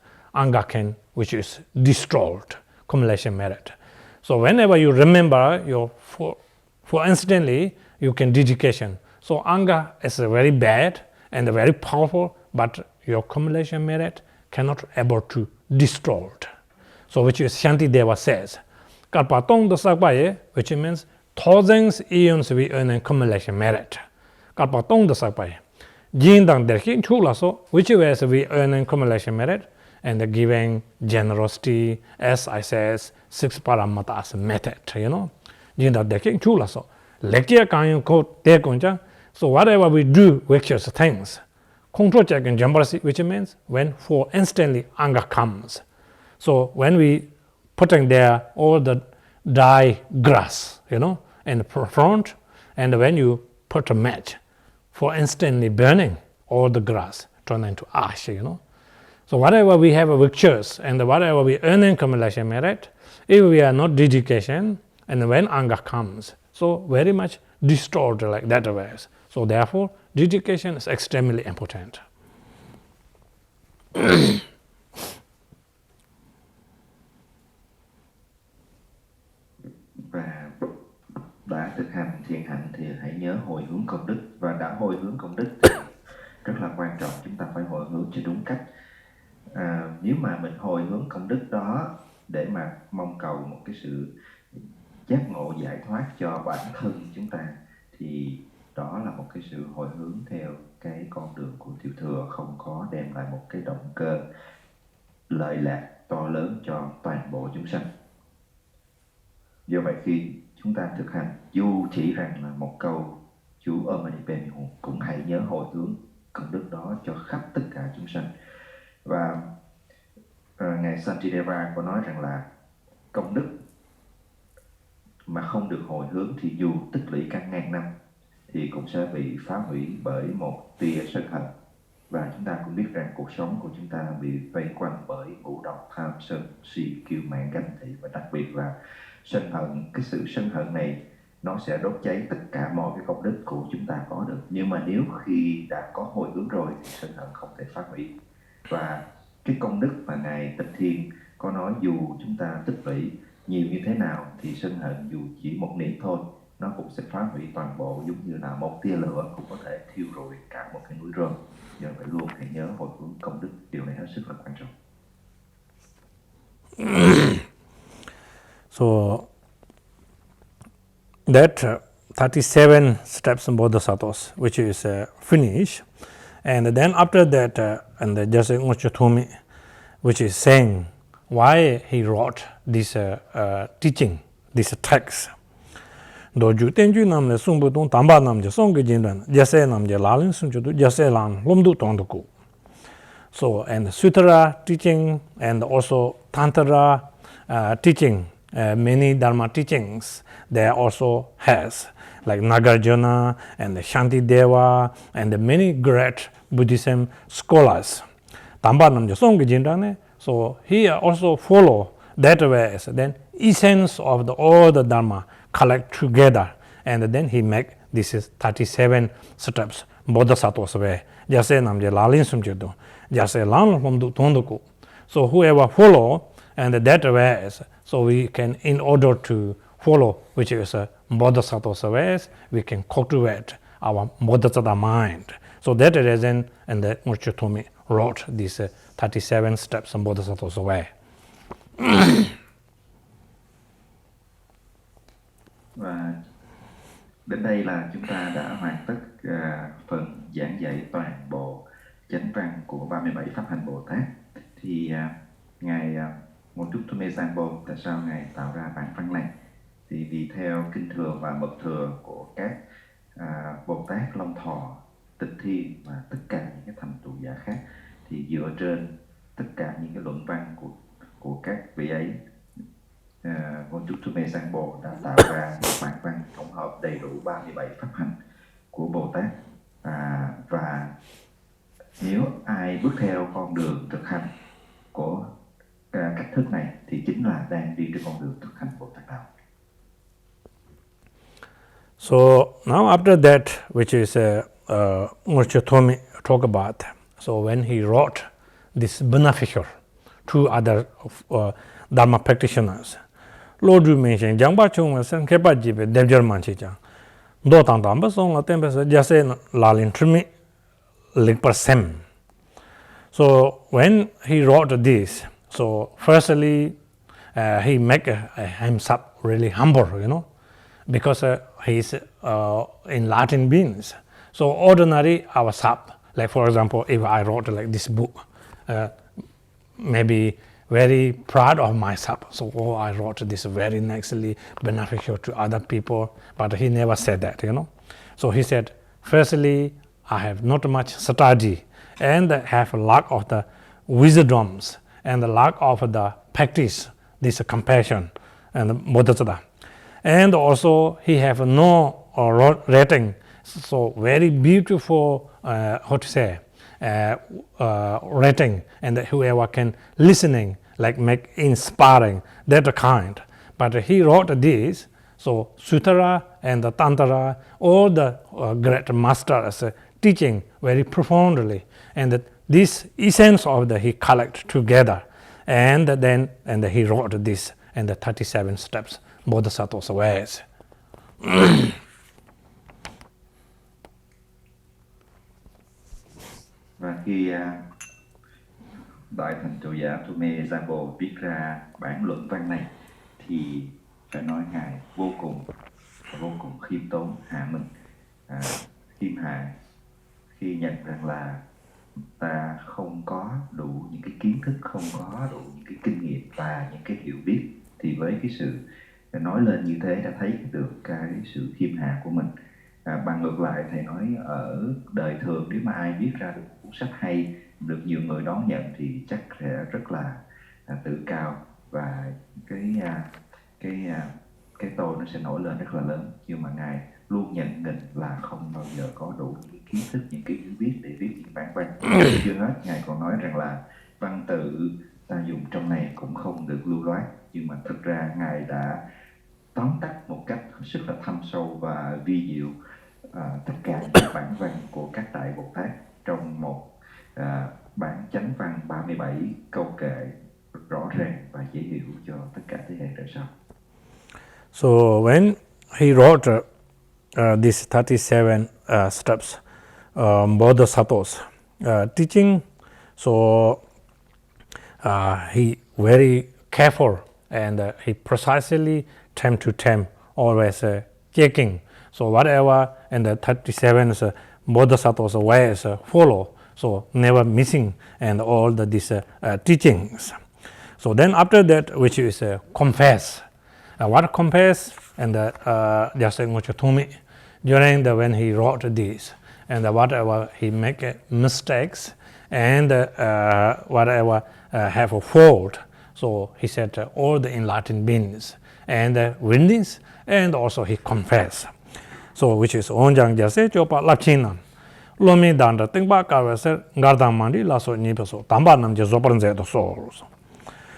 which is destroyed, accumulation merit. So whenever you remember your for instantly, you can dedication. So anger is very bad and very powerful, but your accumulation merit cannot able to destroy it. So which is Shanti Deva says, Karpatong the Sakpaye, which means thousands eons we earn accumulation merit. Karpatong the Sakpaye. Jindang derki chula so, which ways we earn accumulation merit, and giving generosity, as I says, 6 paramatas method, Jindang derki chula so. Lekia kanyo ko te konja. So whatever we do, virtuous things, control check and Jampal, which means when for instantly anger comes. So when we putting there all the dry grass, in the front, and when you put a match, for instantly burning all the grass, turn into ash, So whatever we have a virtues and whatever we earn in accumulation merit, if we are not dedication, and when anger comes, so very much distorted like that ways. So therefore, dedication is extremely important. Và đã thực hành thiền hạnh thì hãy nhớ hồi hướng công đức, và đã hồi hướng công đức thì rất là quan trọng, chúng ta phải hồi hướng cho đúng cách. Nếu mà mình hồi hướng công đức đó để mà mong cầu một cái sự giác ngộ giải thoát cho bản thân chúng ta, thì đó là một cái sự hồi hướng theo cái con đường của tiểu thừa, không có đem lại một cái động cơ lợi lạc to lớn cho toàn bộ chúng sanh. Do vậy khi chúng ta thực hành, dù chỉ rằng là một câu chú Om Mani Padme Hum, cũng hãy nhớ hồi hướng công đức đó cho khắp tất cả chúng sanh. Và Ngài Santideva có nói rằng là công đức mà không được hồi hướng thì dù tích lũy cả ngàn năm thì cũng sẽ bị phá hủy bởi một tia sân hận. Và chúng ta cũng biết rằng cuộc sống của chúng ta bị vây quanh bởi ngũ độc, tham, sân, si, kiêu mạn, ganh tị, và đặc biệt là sân hận. Cái sự sân hận này nó sẽ đốt cháy tất cả mọi cái công đức của chúng ta có được. Nhưng mà nếu khi đã có hồi hướng rồi thì sân hận không thể phá hủy. Và cái công đức mà Ngài Tịch Thiên có nói, dù chúng ta tích lũy nhiều như thế nào thì sân hận dù chỉ một niệm thôi, nó cũng sẽ phá hủy toàn bộ, giống như là một tia lửa cũng có thể thiêu rụi cả một cái núi rơm. Do vậy luôn hãy nhớ hồi hướng công đức, điều này hết sức là quan trọng. So that 37 steps in Bodhisattvas, which is finished, and then after that, and just Oct.2020, which is saying why he wrote this teaching, this text. Doju tenju namne sumbu tong tamba namje songge jindan, jase namje lalin sunchudu, jase lan lomdu tongduku. So, and Sutra teaching and also Tantra teaching, many Dharma teachings there also has, like Nagarjuna and Shantideva and many great Buddhism scholars. Tamba namje songge jindane, so he also follow that way as then essence of all the Dharma collect together, and then he make this is 37 steps Bodhisattvas way. Jase namje lalin sumchedu, jase lan lomdu tonduku. So whoever follow and that way is, so we can, in order to follow, which is a Bodhisattvas ways, we can cultivate our Bodhisattva mind. So that reason, and the Oct.2020 wrote these 37 steps in Bodhisattvas way. Và đến đây là chúng ta đã hoàn tất phần giảng dạy toàn bộ chánh văn của 37 Pháp Hành Bồ Tát. Thì Ngài Oct.2020, tại sao Ngài tạo ra bản văn này? Thì vì theo Kinh Thừa và Mật Thừa của các Bồ Tát Long Thọ, Tịch Thiên và tất cả những cái thành tựu giả khác, thì dựa trên tất cả những cái luận văn của các vị ấy, ngôi Drupju đã tạo ra một bản văn tổng hợp đầy đủ 37 pháp hành của Bồ Tát, và nếu ai bước theo con đường thực hành của cách thức này thì chính là đang đi trên con đường thực hành Bồ Tát đạo. So now after that, which is Ngurchotomi talk about, so when he wrote this beneficial to other Dharma practitioners, Lord you mentioned Jampal chung sen kepa jibe devjar manchi chang do tang tang ba song la tempe sa jase la lin trimi lik per sem. So when he wrote this, so firstly he make himself really humble, because he's in Latin beings. So ordinary ourselves, like for example, if I wrote like this book, maybe very proud of myself. So I wrote this very nicely, beneficial to other people, but he never said that, So he said, firstly, I have not much study and have a lack of the wisdoms and the lack of the practice, this compassion and bodhisattva. And also he have no rating, so very beautiful, rating, and whoever can listening, like make inspiring, that kind. But he wrote this, so Sutra and the Tantra, all the great masters teaching very profoundly, and this essence of he collect together, and then he wrote this and the 37 steps Bodhisattva's ways. Và khi Đại Thành Trụ Giả Jampal viết ra bản luận văn này thì phải nói Ngài vô cùng khiêm tốn, hạ mình, khiêm hạ khi nhận rằng là ta không có đủ những cái kiến thức, không có đủ những cái kinh nghiệm và những cái hiểu biết, thì với cái sự nói lên như thế đã thấy được cái sự khiêm hạ của mình. Bằng ngược lại, thầy nói ở đời thường nếu mà ai viết ra được cuốn sách hay, được nhiều người đón nhận thì chắc sẽ rất là tự cao, và cái tôi nó sẽ nổi lên rất là lớn. Nhưng mà Ngài luôn nhận định là không bao giờ có đủ những kiến thức, những cái hiểu biết để viết những bản văn. Chưa hết, Ngài còn nói rằng là văn tự ta dùng trong này cũng không được lưu loát, nhưng mà thực ra Ngài đã tóm tắt một cách rất là thâm sâu và vi diệu tất cả những bản văn của các đại Bồ Tát trong một bản chánh văn 37 câu kệ rõ ràng và dễ hiểu cho tất cả thế hệ đời sau. So when he wrote these 37 steps, Bodhisattvas teaching, so he very careful and he precisely time to time always checking. So whatever and the 37 Bodhisattvas ways follow, so never missing and all these teachings. So then after that, which is confess. What confess? And just Ngurchotomi, during when he wrote this, and whatever he make mistakes and whatever have a fault, so he said all the enlightened beings and witness, and also he confess. So which is onjang jase chopa lapchina lomi danda tingba kawase ngardang mandi laso nipeso tamba namje zoparanze to so.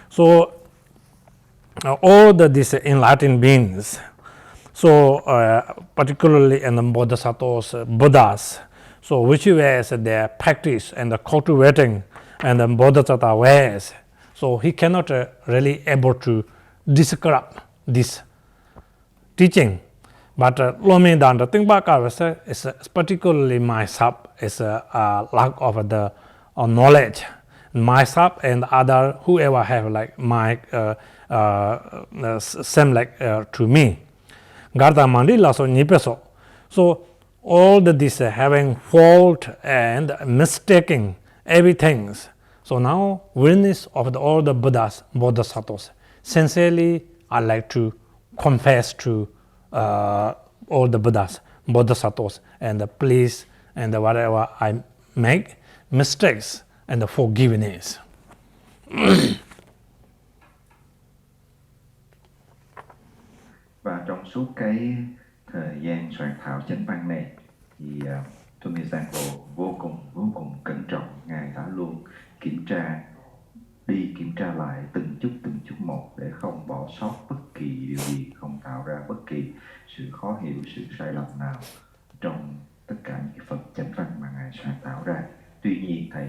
So all these enlightened beings, so particularly in the Bodhisattvas, Buddhas, so which ways their practice and the cultivating and the Bodhisattva ways, so he cannot really able to describe this teaching. But Lomi Danda Tingbaka is particularly myself is a lack of the knowledge. Myself and other whoever have like my same like to me. Garda Mandila so nipeso. So all this having fault and mistaking everything. So now witness of all the Buddhas, Bodhisattvas, sincerely I like to confess to all the Buddhas, Bodhisattvas, and please and whatever I make mistakes and the forgiveness. Và trong suốt cái thời gian soạn thảo chánh văn này thì Jampal vô cùng cẩn trọng. Ngài đã luôn kiểm tra lại từng chút một để không bỏ sót bất kỳ điều gì, không tạo ra bất kỳ sự khó hiểu, sự sai lầm nào trong tất cả những phần chánh văn mà Ngài soạn tạo ra. Tuy nhiên Thầy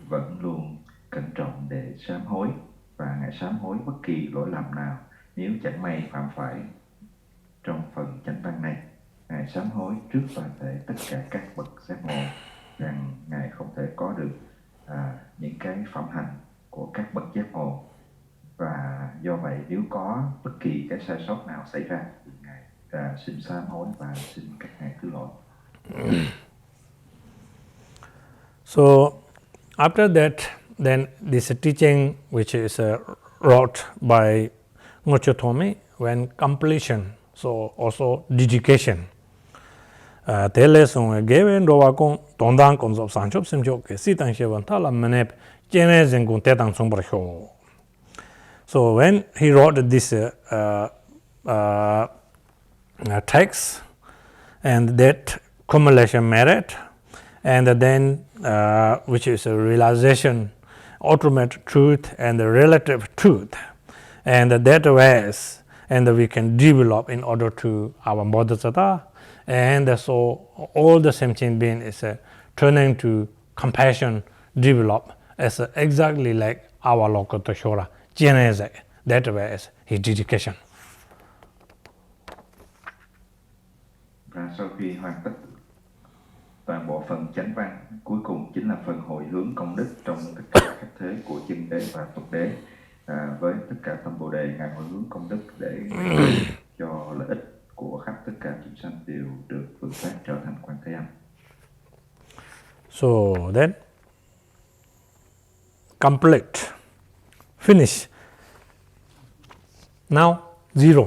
vẫn luôn cẩn trọng để sám hối, và Ngài sám hối bất kỳ lỗi lầm nào nếu chẳng may phạm phải trong phần chánh văn này. Ngài sám hối trước toàn thể tất cả các bậc giác ngộ rằng Ngài không thể có được những cái phẩm hành của các bậc giác ngộ, và do vậy nếu có bất kỳ cái sai sót nào xảy ra thì Ngài xin sám hối và xin các ngài thứ lỗi. So after that, then this teaching which is wrought by Ngorcho Thome, when completion, so also dedication. Te lesson gewen rowa kong tondang konzop sanchop simchok ke sitan shewan thala menep chene zengun tetang sombar hyo. So when he wrote this text, and that accumulation merit, and then which is a realization, ultimate truth and the relative truth, and that ways, and we can develop in order to our bodhisattva, and so all the sentient being is turning to compassion, develop as exactly like our Lokota Shora, that way is his dedication. Và sau khi hoàn tất toàn bộ phần chánh văn, cuối cùng chính là phần hồi hướng công đức trong tất cả các thế của chân đế và tục đế. Với tất cả tâm Bồ đề, Ngài hồi hướng công đức để cho lợi ích của khắp tất cả chúng sanh đều được vượt thoát trở thành Quan Thế Âm. So then complete, finish. Now zero.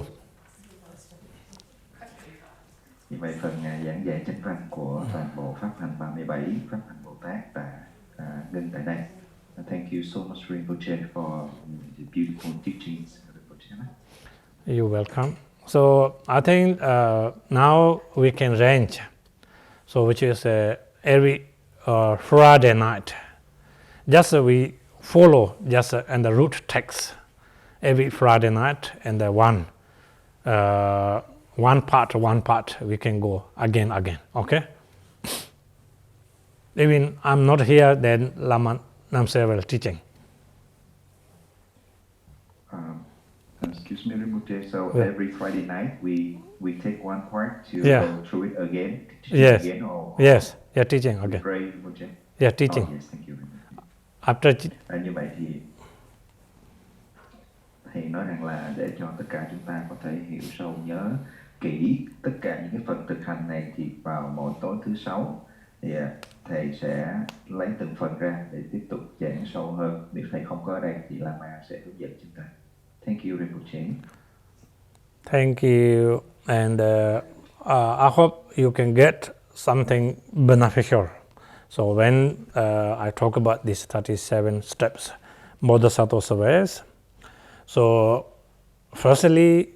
Như vậy phần giảng dạy chánh văn của toàn bộ Pháp Hành 37, Pháp Hành Bồ Tát đã ngưng tại đây. Thank you so much Rinpoche for the beautiful teachings. You're welcome. So I think now we can range. So which is every Friday night. Just we follow just and the root text every Friday night, and the one part we can go again. Okay. Even I'm not here, then Lama Namse will teaching. Excuse me, Rinpoche. So every Friday night we take one part to go through it again. Again, or yes. Yeah, teaching again. Pray, Rinpoche. Yeah, teaching. Oh, yes, thank you, Rinpoche. After như vậy thì thầy nói rằng là để cho tất cả chúng ta có thể hiểu sâu, nhớ kỹ tất cả những cái phần thực hành này, thì vào mỗi tối thứ Sáu thì thầy sẽ lấy từng phần ra để tiếp tục giảng sâu hơn. Nếu thầy không có ở đây thì Lama sẽ hướng dẫn chúng ta. Thank you, Rinpoche. Thank you, and I hope you can get something beneficial. So when I talk about these 37 steps, Bodhisattva ways, so firstly,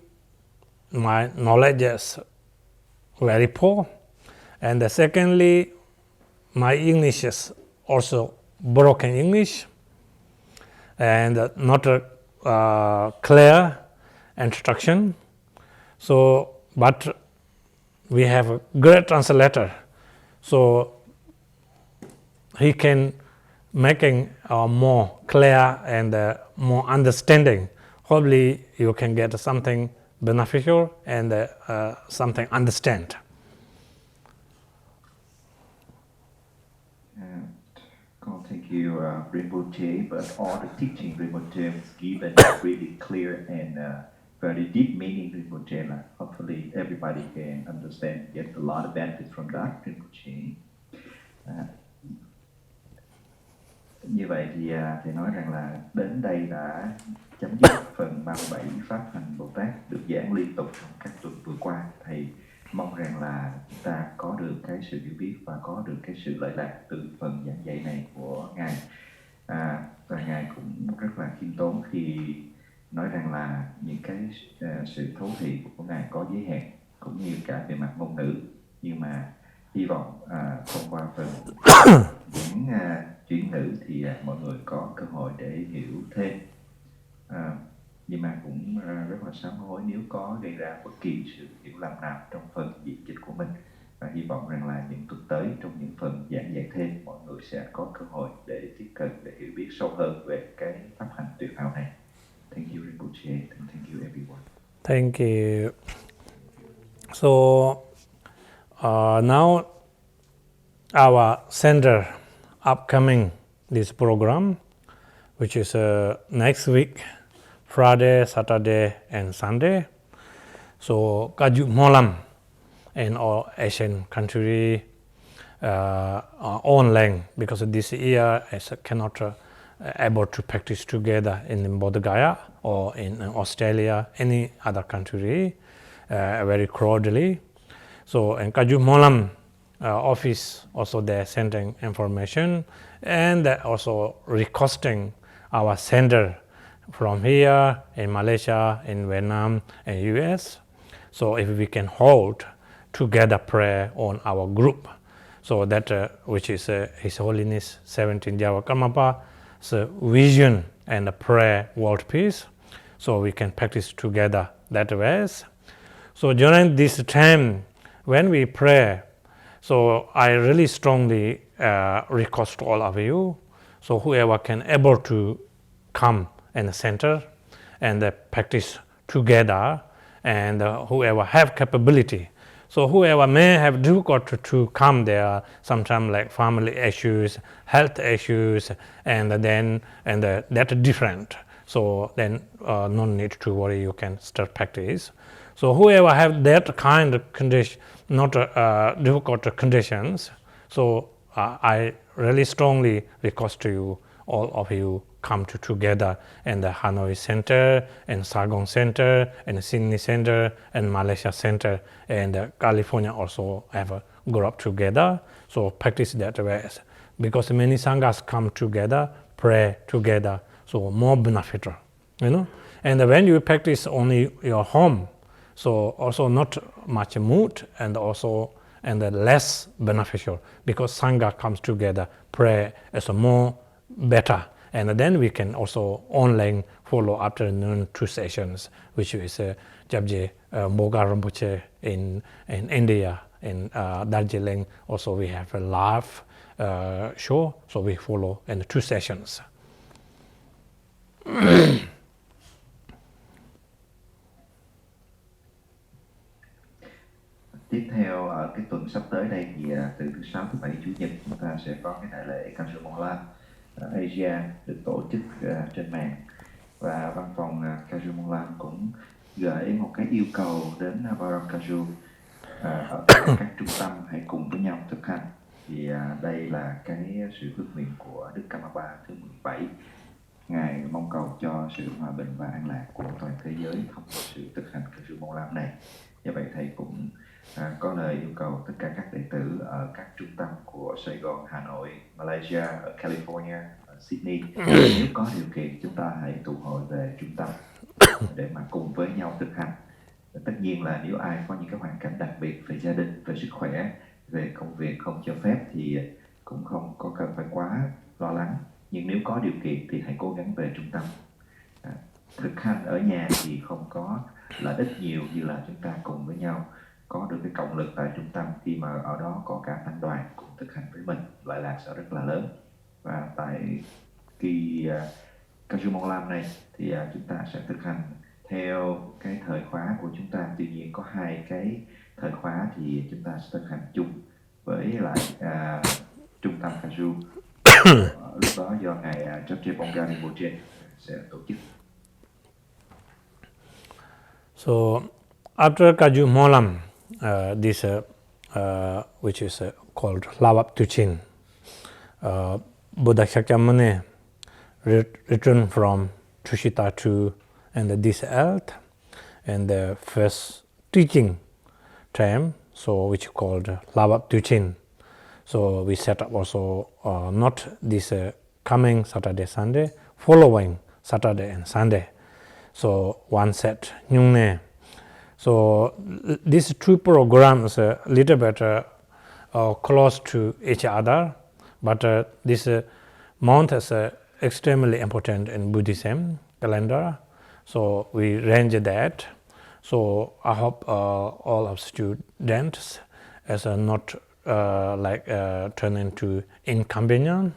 my knowledge is very poor, and secondly, my English is also broken English, and not a clear instruction. So, but we have a great translator, so he can making more clear and more understanding. Hopefully, you can get something beneficial and something understand. Thank you, Rinpoche. But all the teaching Rinpoche was given is really clear and very deep meaning, Rinpoche. Hopefully, everybody can understand, get a lot of benefit from that, Rinpoche. Như vậy thì thầy nói rằng là đến đây đã chấm dứt phần 37 Pháp Hành Bồ Tát được giảng liên tục trong các tuần vừa qua. Thầy mong rằng là chúng ta có được cái sự hiểu biết và có được cái sự lợi lạc từ phần giảng dạy này của Ngài. Và Ngài cũng rất là khiêm tốn khi nói rằng là những cái sự thấu thị của Ngài có giới hạn, cũng như cả về mặt ngôn ngữ. Nhưng mà hy vọng thông qua phần diễn chuyển ngữ thì mọi người có cơ hội để hiểu thêm. Nhưng mà cũng rất là sám hối nếu có gây ra bất kỳ sự hiểu lầm nào trong phần diễn dịch của mình. Và hy vọng rằng là những tuần tới, trong những phần giảng dạy thêm, mọi người sẽ có cơ hội để tiếp cận, để hiểu biết sâu hơn về cái pháp hành tuyệt hảo này. Thank you, Rinpoche, and thank you, everyone. Thank you. So now our center upcoming this program, which is next week, Friday, Saturday, and Sunday. So Kagyu Molam in all Asian country own language, because this year I cannot able to practice together in Bodh Gaya or in Australia, any other country, very crowdedly. So in Kagyu Molam office also they're sending information, and they're also requesting our center from here in Malaysia, in Vietnam, and US. So if we can hold together prayer on our group, so that which is His Holiness 17 Java Karmapa's vision and the prayer world peace, so we can practice together that ways. So during this time when we pray, so I really strongly request to all of you, so whoever can able to come in the center and practice together, and whoever have capability. So whoever may have difficulty to come there, sometimes like family issues, health issues, and that's different. So then no need to worry, you can start practice. So whoever have that kind of condition, not difficult conditions, so I really strongly request to you, all of you, come together in the Hanoi Center, and Saigon Center, and Sydney Center, and Malaysia Center, and California also have a group together. So practice that way, because many sanghas come together, pray together, so more beneficial, you know. And when you practice only your home, so also not much mood, and also less beneficial, because sangha comes together, pray is more better. And then we can also online follow afternoon 2 sessions, which is Jabje Moga Rinpoche in India, in Darjeeling. Also we have a live show, so we follow in 2 sessions. Tiếp theo ở cái tuần sắp tới đây thì từ thứ 6, thứ 7, Chủ nhật chúng ta sẽ có cái đại lễ Kagyu Molam Asia được tổ chức trên mạng, và văn phòng Kagyu Molam cũng gửi một cái yêu cầu đến Barom Kagyu ở các trung tâm hãy cùng với nhau thực hành. Thì đây là cái sự ước nguyện của Đức Karmapa thứ 17. Ngài mong cầu cho sự hòa bình và an lạc của toàn thế giới thông qua sự thực hành Kagyu Molam này. Do vậy thầy cũng có lời yêu cầu tất cả các đệ tử ở các trung tâm của Sài Gòn, Hà Nội, Malaysia, ở California, ở Sydney, nếu có điều kiện chúng ta hãy tụ hội về trung tâm để mà cùng với nhau thực hành. Tất nhiên là nếu ai có những cái hoàn cảnh đặc biệt về gia đình, về sức khỏe, về công việc không cho phép thì cũng không có cần phải quá lo lắng. Nhưng nếu có điều kiện thì hãy cố gắng về trung tâm. Thực hành ở nhà thì không có lợi ích nhiều như là chúng ta cùng với nhau có được cái cộng lực tại trung tâm, khi mà ở đó có cả tăng đoàn cùng thực hành với mình, lợi lạc sẽ rất là lớn. Và tại kỳ Kagyu Molam này thì chúng ta sẽ thực hành theo cái thời khóa của chúng ta. Tuy nhiên có 2 cái thời khóa thì chúng ta sẽ thực hành chung với lại trung tâm Kagyu. Lúc đó do ngài Jampal Rinpoche sẽ tổ chức. So after Kagyu Molam, this which is called Lawap Tuchin, BUDDHISTTA returned from Tushita to and this earth, and the first teaching time, so which called Lawap Tuchin. So we set up also not this coming Saturday, Sunday, following Saturday and Sunday. So one set Nyungne So these two programs are a little bit close to each other, but this month is extremely important in Buddhism calendar. So we arrange that. So I hope all of students as not turn into inconvenient,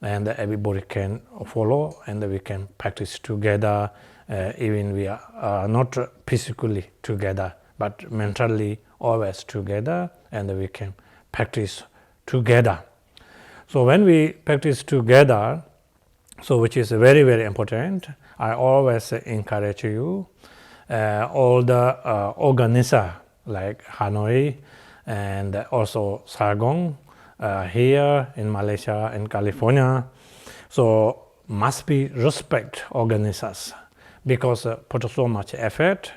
and everybody can follow and we can practice together, even we are not physically together but mentally always together, and we can practice together. So when we practice together, so which is very, very important, I always encourage you, all the organizers like Hanoi and also Sargong, here in Malaysia and California, so must be respect organizers, because put so much effort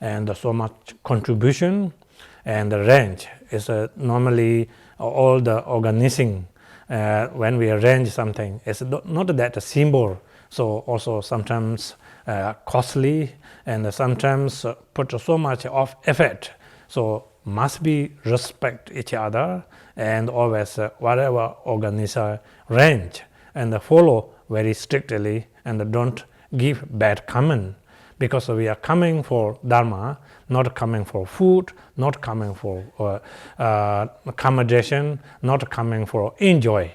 and so much contribution, and the range is normally all the organizing. When we arrange something, it's not that a symbol, so also sometimes costly, and sometimes put so much of effort. So must be respect each other, and always whatever organizer range, and follow very strictly, and don't give bad comment, because we are coming for Dharma, not coming for food, not coming for accommodation, not coming for enjoy,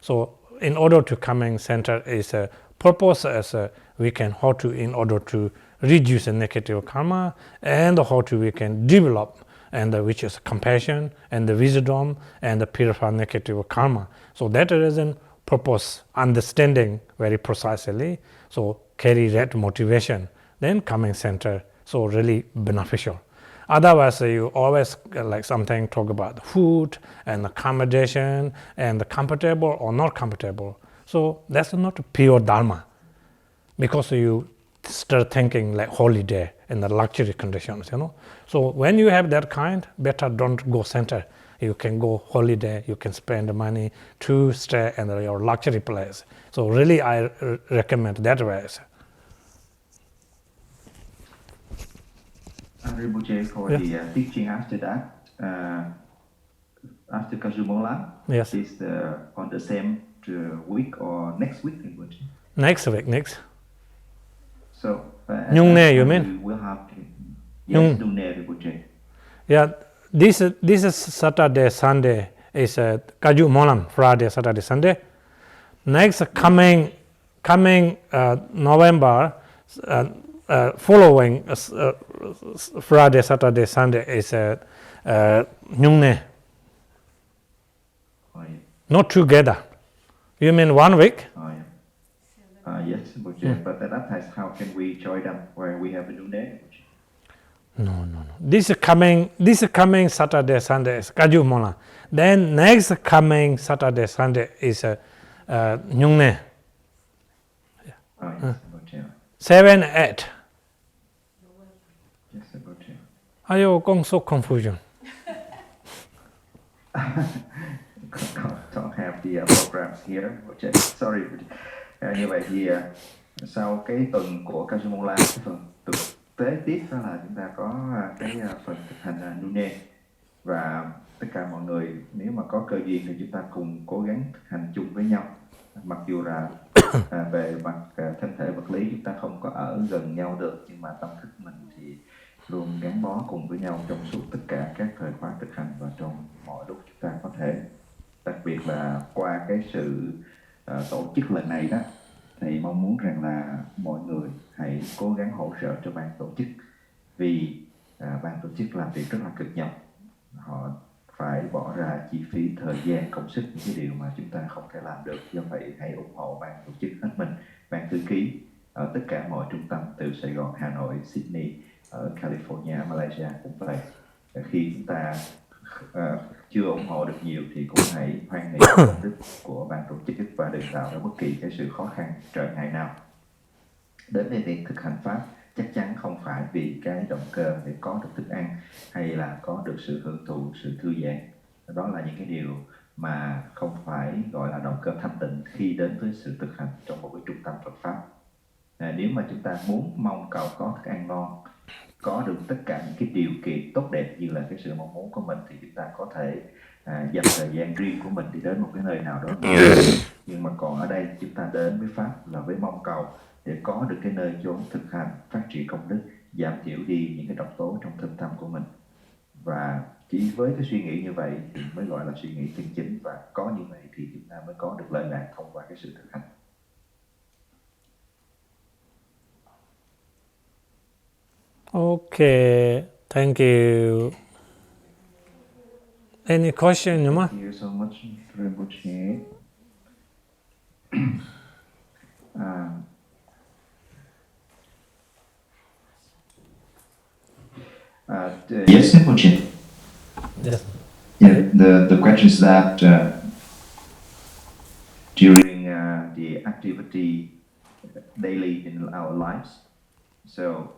So in order to coming center is a purpose as we can how to in order to reduce the negative karma, and how to we can develop, and which is compassion and the wisdom and the purify negative karma. So that reason, purpose, understanding very precisely, so carry that motivation, then coming center, so really beneficial. Otherwise, you always like something talk about food and accommodation and the comfortable or not comfortable. So that's not pure Dharma, because you start thinking like holiday and the luxury conditions, So when you have that kind, better don't go center. You can go holiday, you can spend money to stay in your luxury place. So really I recommend that way. Rinpoche, for the teaching after that, after Kagyu Mola, Yes. is on the same week or next week, Rinpoche? Next week, next. So, Nhung Ne, you mean? We will have yes, Nhung Ne, Rinpoche. Yeah, this is Saturday, Sunday is Kagyu Molam, Friday, Saturday, Sunday. Next coming November, following Friday, Saturday, Sunday is Nhung Ne. Oh, yeah. Not together. You mean 1 week? Oh, yeah. Yes, Rinpoche. But that time, how can we join them where we have a Nhung Ne? No. This coming Saturday, Sunday is Kagyu Mola. Then next coming Saturday, Sunday is Nhung Ne. Oh, yes, Rinpoche. 7, 8. Yes, Rinpoche. Ayo, so confusion. Don't have the programs here. Rinpoche. Sorry. Như vậy thì sau cái tuần của Kagyu Mola, cái phần thực tế tiếp đó là chúng ta có cái phần thực hành Nhung Ne, và tất cả mọi người nếu mà có cơ duyên thì chúng ta cùng cố gắng thực hành chung với nhau. Mặc dù là về mặt thân thể vật lý chúng ta không có ở gần nhau được, nhưng mà tâm thức mình thì luôn gắn bó cùng với nhau trong suốt tất cả các thời khóa thực hành và trong mọi lúc chúng ta có thể. Đặc biệt là qua cái sự tổ chức lần này đó, thì mong muốn rằng là mọi người hãy cố gắng hỗ trợ cho ban tổ chức, vì ban tổ chức làm việc rất là cực nhọc. Họ phải bỏ ra chi phí, thời gian, công sức, những cái điều mà chúng ta không thể làm được. Do vậy hãy ủng hộ ban tổ chức hết mình. Ban thư ký ở tất cả mọi trung tâm từ Sài Gòn, Hà Nội, Sydney, ở California, Malaysia cũng vậy. Khi chúng ta chưa ủng hộ được nhiều thì cũng hãy hoan nghênh công đức của ban tổ chức và đừng tạo ra bất kỳ cái sự khó khăn, trở ngại nào. Đến với việc thực hành Pháp chắc chắn không phải vì cái động cơ để có được thức ăn hay là có được sự hưởng thụ, sự thư giãn. Đó là những cái điều mà không phải gọi là động cơ thanh tịnh khi đến với sự thực hành trong một cái trung tâm Phật Pháp. Nếu mà chúng ta mong cầu có thức ăn ngon có được tất cả những cái điều kiện tốt đẹp như là cái sự mong muốn của mình, thì chúng ta có thể dành thời gian riêng của mình đi đến một cái nơi nào đó. Nhưng mà còn ở đây chúng ta đến với Pháp là với mong cầu để có được cái nơi chốn thực hành, phát triển công đức, giảm thiểu đi những cái độc tố trong thâm tâm của mình. Và chỉ với cái suy nghĩ như vậy thì mới gọi là suy nghĩ chân chính, và có như vậy thì chúng ta mới có được lợi lạc thông qua cái sự thực hành. Okay, thank you. Any question, Nhuma? Thank you so much, Rinpoche. Yes, Rinpoche. Yes. Yeah, the question is that during the activity daily in our lives, so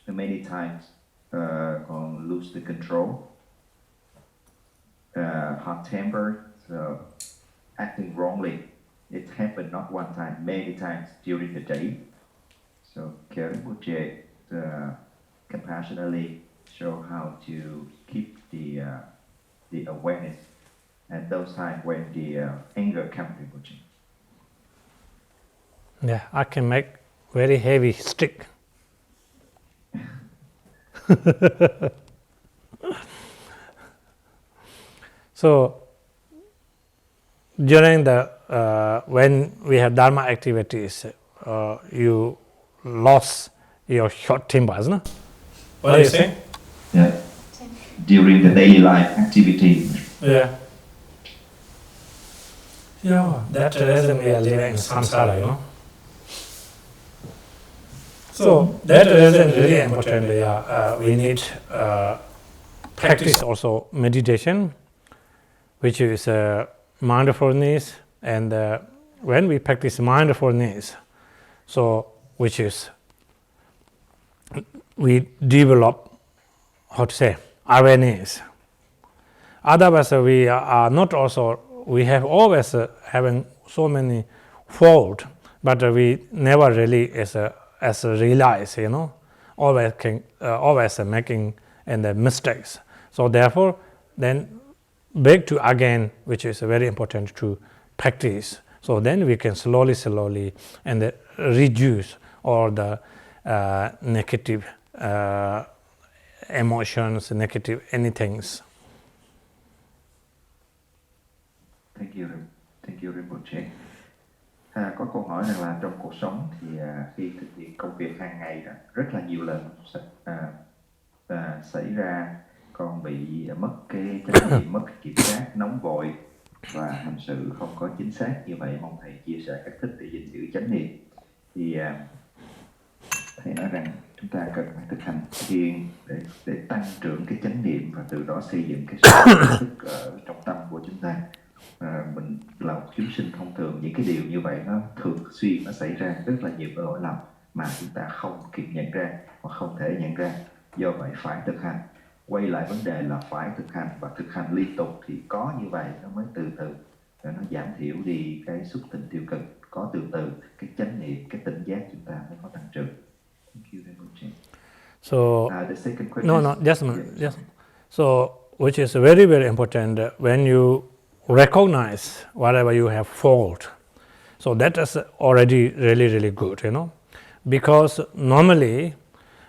many times lose the control, hot-tempered, so acting wrongly. It happened not one time, many times during the day. So can Rinpoche compassionately show how to keep the awareness at those times when the anger comes, Rinpoche? Yeah, I can make very heavy stick. So during the when we have dharma activities, you lost your short tempers, no? What do you say? Yeah. During the daily life activity. Yeah. Yeah, that reason we are living in samsara, you know. So that reason really important. We need practice also meditation, which is mindfulness. And when we practice mindfulness, so which is we develop, how to say, awareness. Otherwise, we are not also. We have always having so many fault, but we never really as realize, you know, always making and the mistakes. So therefore, then back to again, which is very important to practice. So then we can slowly and reduce all the negative emotions, negative anything. Thank you, Rinpoche. Có câu hỏi rằng là trong cuộc sống thì khi thực hiện công việc hàng ngày đó, rất là nhiều lần xảy ra con bị mất cái chánh niệm, mất cái kiểm soát, nóng vội và hành xử không có chính xác như vậy. Mong thầy chia sẻ cách thức để gìn giữ chánh niệm. Thì thầy nói rằng chúng ta cần phải thực hành thiền để tăng trưởng cái chánh niệm và từ đó xây dựng cái sự ý thức ở trong tâm của chúng ta. Mình là một chúng sinh thông thường, những cái điều như vậy nó thường xuyên nó xảy ra, rất là nhiều cái lỗi lầm mà chúng ta không kịp nhận ra hoặc không thể nhận ra. Do vậy phải thực hành. Quay lại vấn đề là phải thực hành, và thực hành liên tục thì có như vậy nó mới từ từ nó giảm thiểu đi cái xúc tình tiêu cực, có từ từ cái chánh niệm, cái tỉnh giác chúng ta mới có tăng trưởng. Thank you very much. So the second question. No, just a minute. Yes. So which is very important when you recognize whatever you have fault. So that is already really good, you know, because normally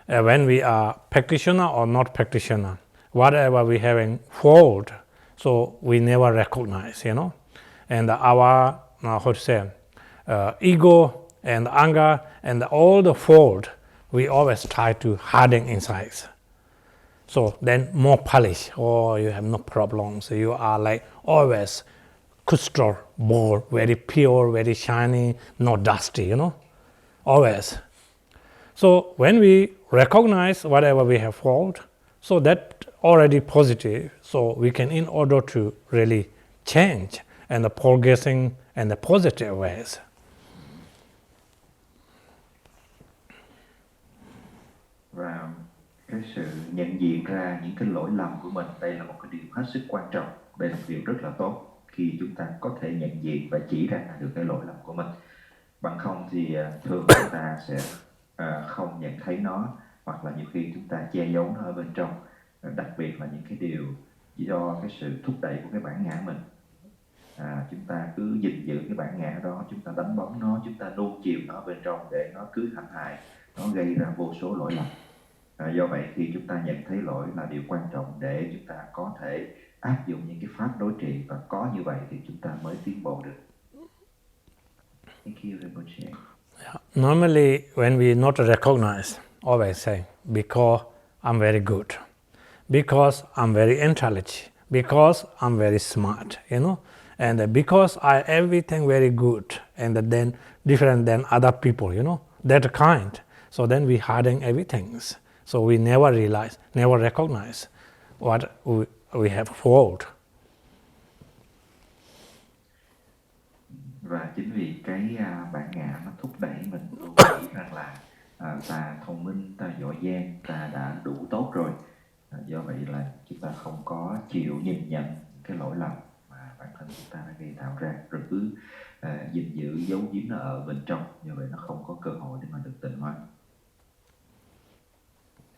when we are practitioner or not practitioner, whatever we having fault, so we never recognize, you know, and our how to say ego and anger and all the fault we always try to harden inside. So then more polish, you have no problems. You are like always crystal ball, very pure, very shiny, no dusty, you know, always. So when we recognize whatever we have fault, so that already positive. So we can, in order to really change and the progressing and the positive ways. Và cái sự nhận diện ra những cái lỗi lầm của mình, đây là một cái điều hết sức quan trọng. Đây là một điều rất là tốt khi chúng ta có thể nhận diện và chỉ ra được cái lỗi lầm của mình. Bằng không thì thường chúng ta sẽ không nhận thấy nó, hoặc là nhiều khi chúng ta che giấu nó ở bên trong, đặc biệt là những cái điều do cái sự thúc đẩy của cái bản ngã mình. Chúng ta cứ gìn giữ cái bản ngã đó, chúng ta đánh bóng nó, chúng ta nuông chiều nó bên trong để nó cứ hãm hại, nó gây ra vô số lỗi lầm. Do vậy khi chúng ta nhận thấy lỗi là điều quan trọng để chúng ta có thể áp dụng những cái pháp đối trị, và có như vậy thì chúng ta mới tiến bộ được. Thank you, Rinpoche. Yeah. Normally, when we not recognize, always say, because I'm very good, because I'm very intelligent, because I'm very smart, and because I everything very good, and then different than other people, that kind. So then we harden everything. So we never realize, never recognize what we have fault. Và chính vì cái bản ngã nó thúc đẩy mình luôn nghĩ rằng là ta thông minh, ta giỏi giang, ta đã đủ tốt rồi. Do vậy là chúng ta không có chịu nhìn nhận cái lỗi lầm mà bản thân chúng ta đã gây tạo ra, rồi cứ gìn giữ giấu giếm nó ở bên trong. Do vậy nó không có cơ hội để mà được tịnh hóa.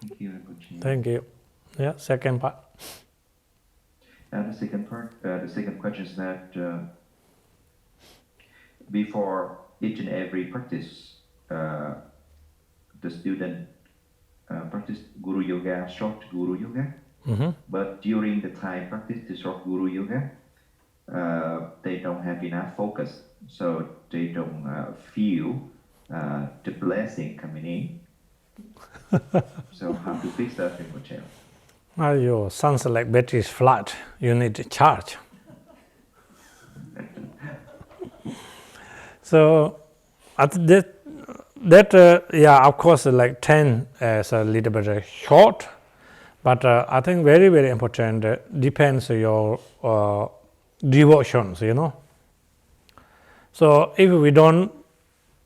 Thank you, Rinpoche. Thank you. Yeah, second part. The second part, the second question is that before each and every practice, the student practice Guru Yoga, short Guru Yoga. Mm-hmm. But during the time practice the short Guru Yoga, they don't have enough focus, so they don't feel the blessing coming in. So how to fix that, Rinpoche? Your sounds like battery is flat. You need to charge. So at that, of course, like 10 is a little bit short, but I think very, very important. Depends on your devotions, So if we don't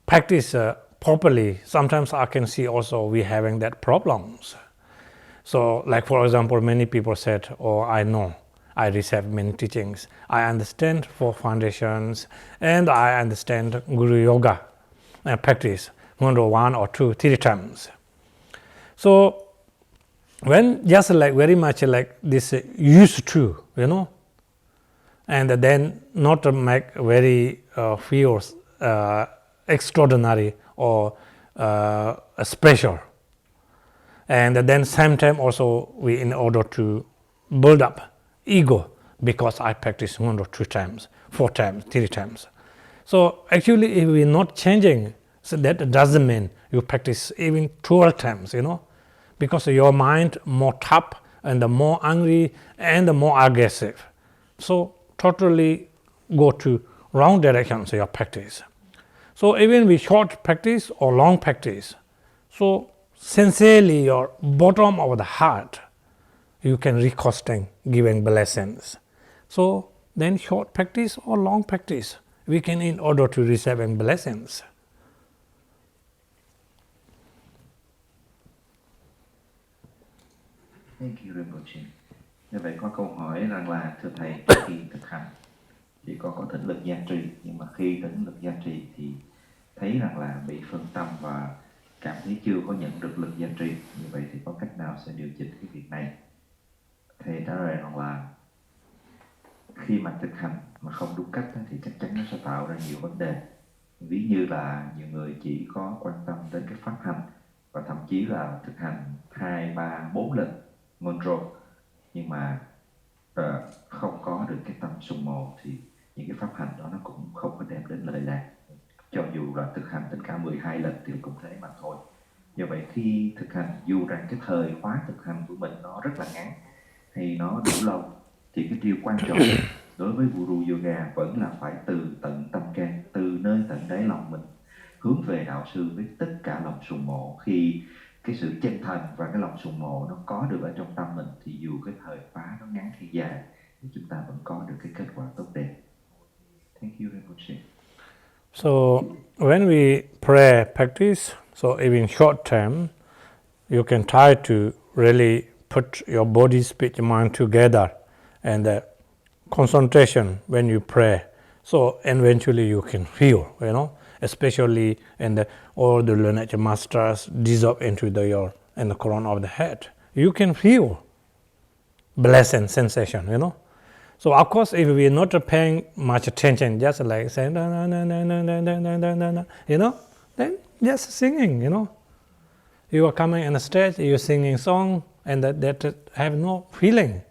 practice properly, sometimes I can see also we having that problems. So, like for example, many people said, "Oh, I know, I receive many teachings. I understand four foundations, and I understand Guru Yoga and practice 1 or 2, 3 times." So, when just like very much like this used to, and then not make very feel extraordinary or special. And then sometimes also we, in order to build up ego, because I practice 1 or 2 times, 4 times, 3 times. So actually if we're not changing, so that doesn't mean you practice even 12 times, because your mind more tough and the more angry and the more aggressive. So totally go to wrong directions your practice. So even with short practice or long practice, so sincerely your bottom of the heart, you can requesting, giving blessings. So then short practice or long practice, we can in order to receiving blessings. Thank you, Rinpoche. Như vậy có câu hỏi rằng là thưa thầy, trước khi thực hành thì có thỉnh lực gia trì, nhưng mà khi thỉnh lực gia trì thì thấy rằng là bị phân tâm và cảm thấy chưa có nhận được lực gia trì. Như vậy thì có cách nào sẽ điều chỉnh cái việc này? Thầy trả lời rằng là khi mà thực hành mà không đúng cách thì chắc chắn nó sẽ tạo ra nhiều vấn đề. Ví như là nhiều người chỉ có quan tâm đến cái pháp hành và thậm chí là thực hành 2, 3, 4 lần mantra, nhưng mà không có được cái tâm sùng mồ thì những cái pháp hành đó nó cũng không có đem đến lợi lạc. Cho dù là thực hành tất cả 12 lần thì cũng thế mà thôi. Do vậy khi thực hành, dù rằng cái thời khóa thực hành của mình nó rất là ngắn hay nó đủ lâu, thì cái điều quan trọng đối với Guru Yoga vẫn là phải từ tận tâm can, từ nơi tận đáy lòng mình hướng về đạo sư với tất cả lòng sùng mộ. Khi cái sự chân thành và cái lòng sùng mộ nó có được ở trong tâm mình, thì dù cái thời khóa nó ngắn hay dài thì chúng ta vẫn có được cái kết quả tốt đẹp. Thank you, Rinpoche. So when we pray practice, so even short term, you can try to really put your body, speech, mind together and the concentration when you pray. So eventually you can feel, especially in all the lineage masters dissolve into your and the crown of the head, you can feel blessed sensation, you know. So of course, if we are not paying much attention, just like saying, you know, then just singing, you know. You are coming on the stage, you are singing song, and that have no feeling.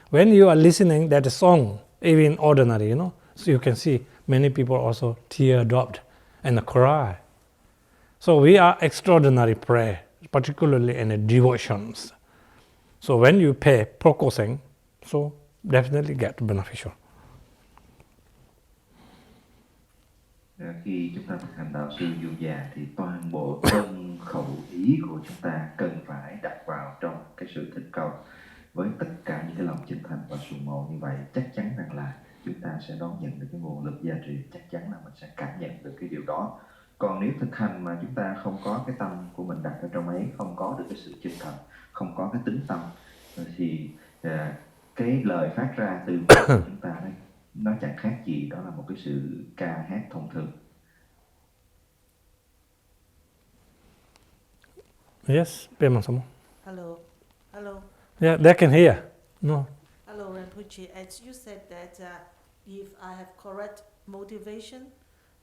When you are listening that song, even ordinary, you know, so you can see many people also tear dropped and cry. So we are extraordinary prayer, particularly in the devotions. So when you pay focusing, so definitely get beneficial. Khi chúng ta thực hành đạo sư vô già thì toàn bộ thân khẩu ý của chúng ta cần phải đặt vào trong cái sự thỉnh cầu với tất cả những cái lòng chân thành và sùng mộ như vậy, chắc chắn rằng là chúng ta sẽ đón nhận được cái nguồn lực gia trì, chắc chắn là mình sẽ cảm nhận được cái điều đó. Còn nếu thực hành mà chúng ta không có cái tâm của mình đặt ở trong ấy, không có được cái sự chân thành, không có cái tính tâm, thì cái lời phát ra từ chúng ta đấy, nó chẳng khác gì đó là một cái sự ca hát thông thường. Yes, Pema-sama. Hello. Hello. Yeah, they can hear. No. Hello, Rinpoche. As you said that if I have correct motivation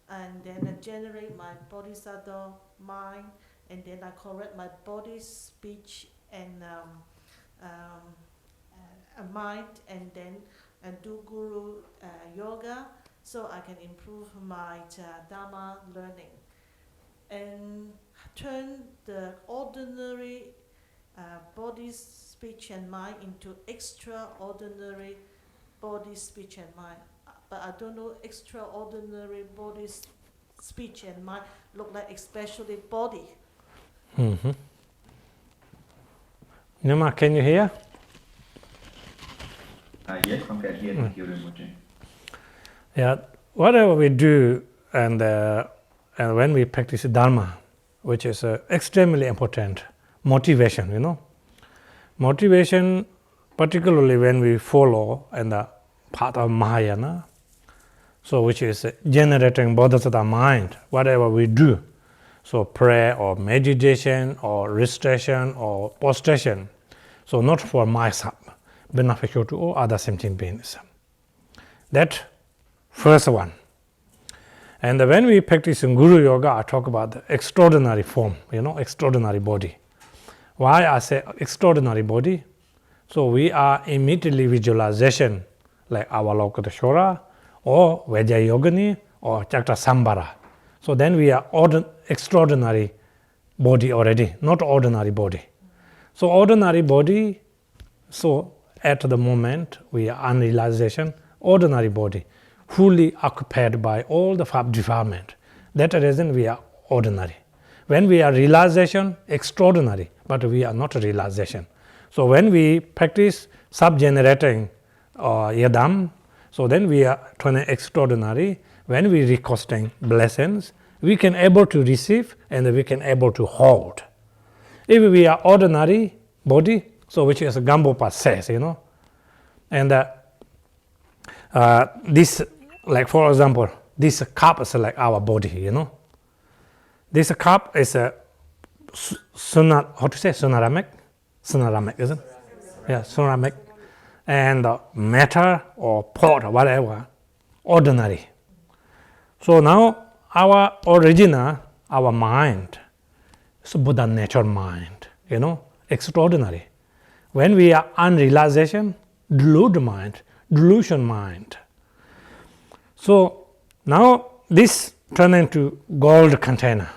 and then I generate my bodhisattva mind and then I correct my body, speech and mind and then do guru yoga, so I can improve my Dharma learning and turn the ordinary body, speech and mind into extraordinary body, speech and mind. But I don't know extraordinary body, speech and mind look like especially body. Mm-hmm. Nima, can you hear? Yes, I can hear. Thank you very much. Yeah, whatever we do and when we practice Dharma, which is extremely important, motivation, you know. Motivation, particularly when we follow and the path of Mahayana, so which is generating bodhisattva mind, whatever we do, so prayer or meditation or recitation or prostration, so not for myself, beneficial to all other sentient beings. That first one. And when we practice in Guru Yoga, I talk about the extraordinary form, you know, extraordinary body. Why I say extraordinary body? So we are immediately visualization like Avalokiteshvara or Vajrayogini or Chakra-sambhara. So then we are extraordinary body already, not ordinary body. So ordinary body, so at the moment we are unrealization, ordinary body, fully occupied by all the Pháp development. That reason we are ordinary. When we are realization, extraordinary, but we are not realization. So when we practice sub-generating yadam, so then we are turning extraordinary. When we requesting blessings, we can able to receive and we can able to hold. If we are ordinary body, so which is Gambopa says, you know, and this, like for example, this cup is like our body, you know. This cup is a ceramic, isn't it? Yeah, ceramic, and metal or pot or whatever, ordinary. So now our original, our mind, is Buddha nature mind, you know, extraordinary. When we are unrealization, delusion mind. So now this turn into gold container,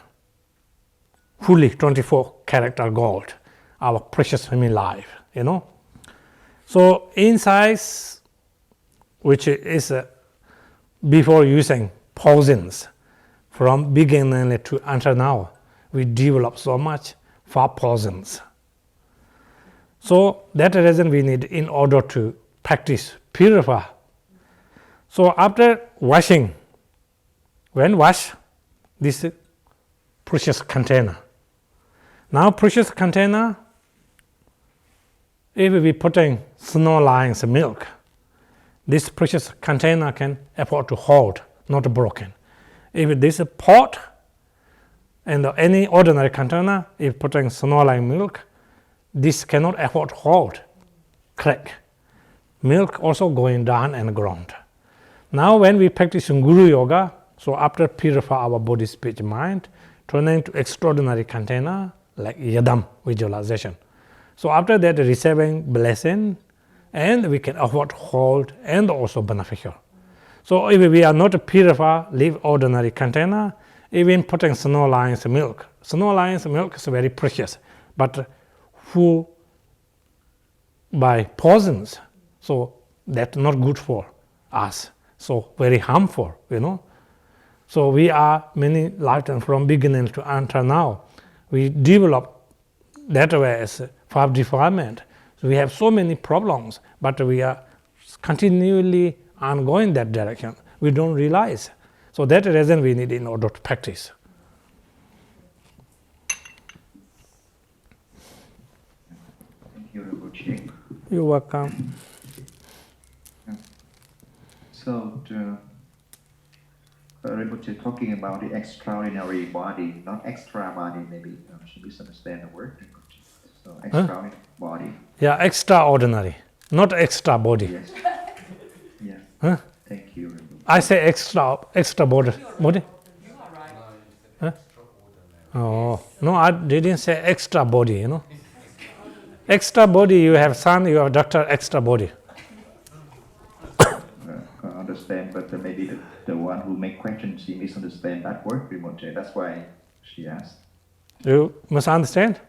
fully 24 karat gold, our precious human life, you know. So inside, which is before using poisons, from beginning to until now, we develop so much for poisons. So that reason we need in order to practice, purify. So after washing, when wash, this precious container. Now precious container, if we putting snow lines milk, this precious container can afford to hold, not broken. If this pot and any ordinary container, if putting snow line milk, this cannot afford hold, crack. Milk also going down and ground. Now when we practice Guru Yoga, so after purify our body, speech, mind, turning to extraordinary container like Yadam visualization. So after that, receiving blessing, and we can afford hold and also beneficial. So if we are not purify, leave ordinary container, even putting snow lion's milk. Snow lion's milk is very precious, but full by poisons, so that's not good for us. So very harmful, So we are many lifetimes from beginning to until now. We develop that way as Pháp defilement. So we have so many problems, but we are continually ongoing that direction. We don't realize. So that's the reason we need in order to practice. Thank you, Rinpoche. You're welcome. So, Rinpoche talking about the extraordinary body, not extra body, maybe should misunderstand the word. So, extraordinary body. Yeah, extraordinary, not extra body. Yes. Yeah. Huh? Thank you, Rinpoche. I say extra body. You are right. Huh? Oh, no, I didn't say extra body, Extra body, you have son, you have doctor, extra body. I understand, but maybe the one who make questions, she misunderstand that word, Rinpoche. That's why she asked. You must understand?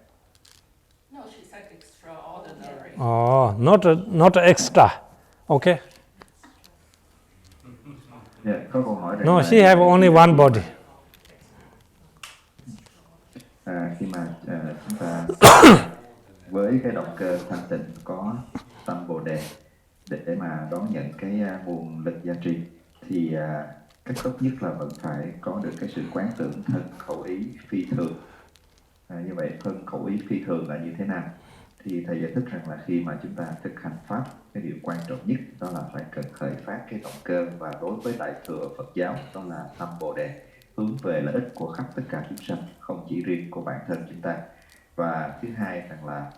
No, she said extraordinary. Oh, not extra. Okay. Yeah, có câu hỏi rằng No, là she have only one body. Khi mà chúng ta với cái động cơ thanh tịnh có tâm Bồ đề để mà đón nhận cái nguồn lực gia trì, thì cách tốt nhất là vẫn phải có được cái sự quán tưởng thân khẩu ý phi thường. Như vậy thân khẩu ý phi thường là như thế nào? Thì thầy giải thích rằng là khi mà chúng ta thực hành pháp, cái điều quan trọng nhất đó là phải cần khởi phát cái động cơ, và đối với Đại thừa Phật giáo đó là tâm Bồ đề, hướng về lợi ích của khắp tất cả chúng sanh, không chỉ riêng của bản thân chúng ta. Và thứ hai rằng là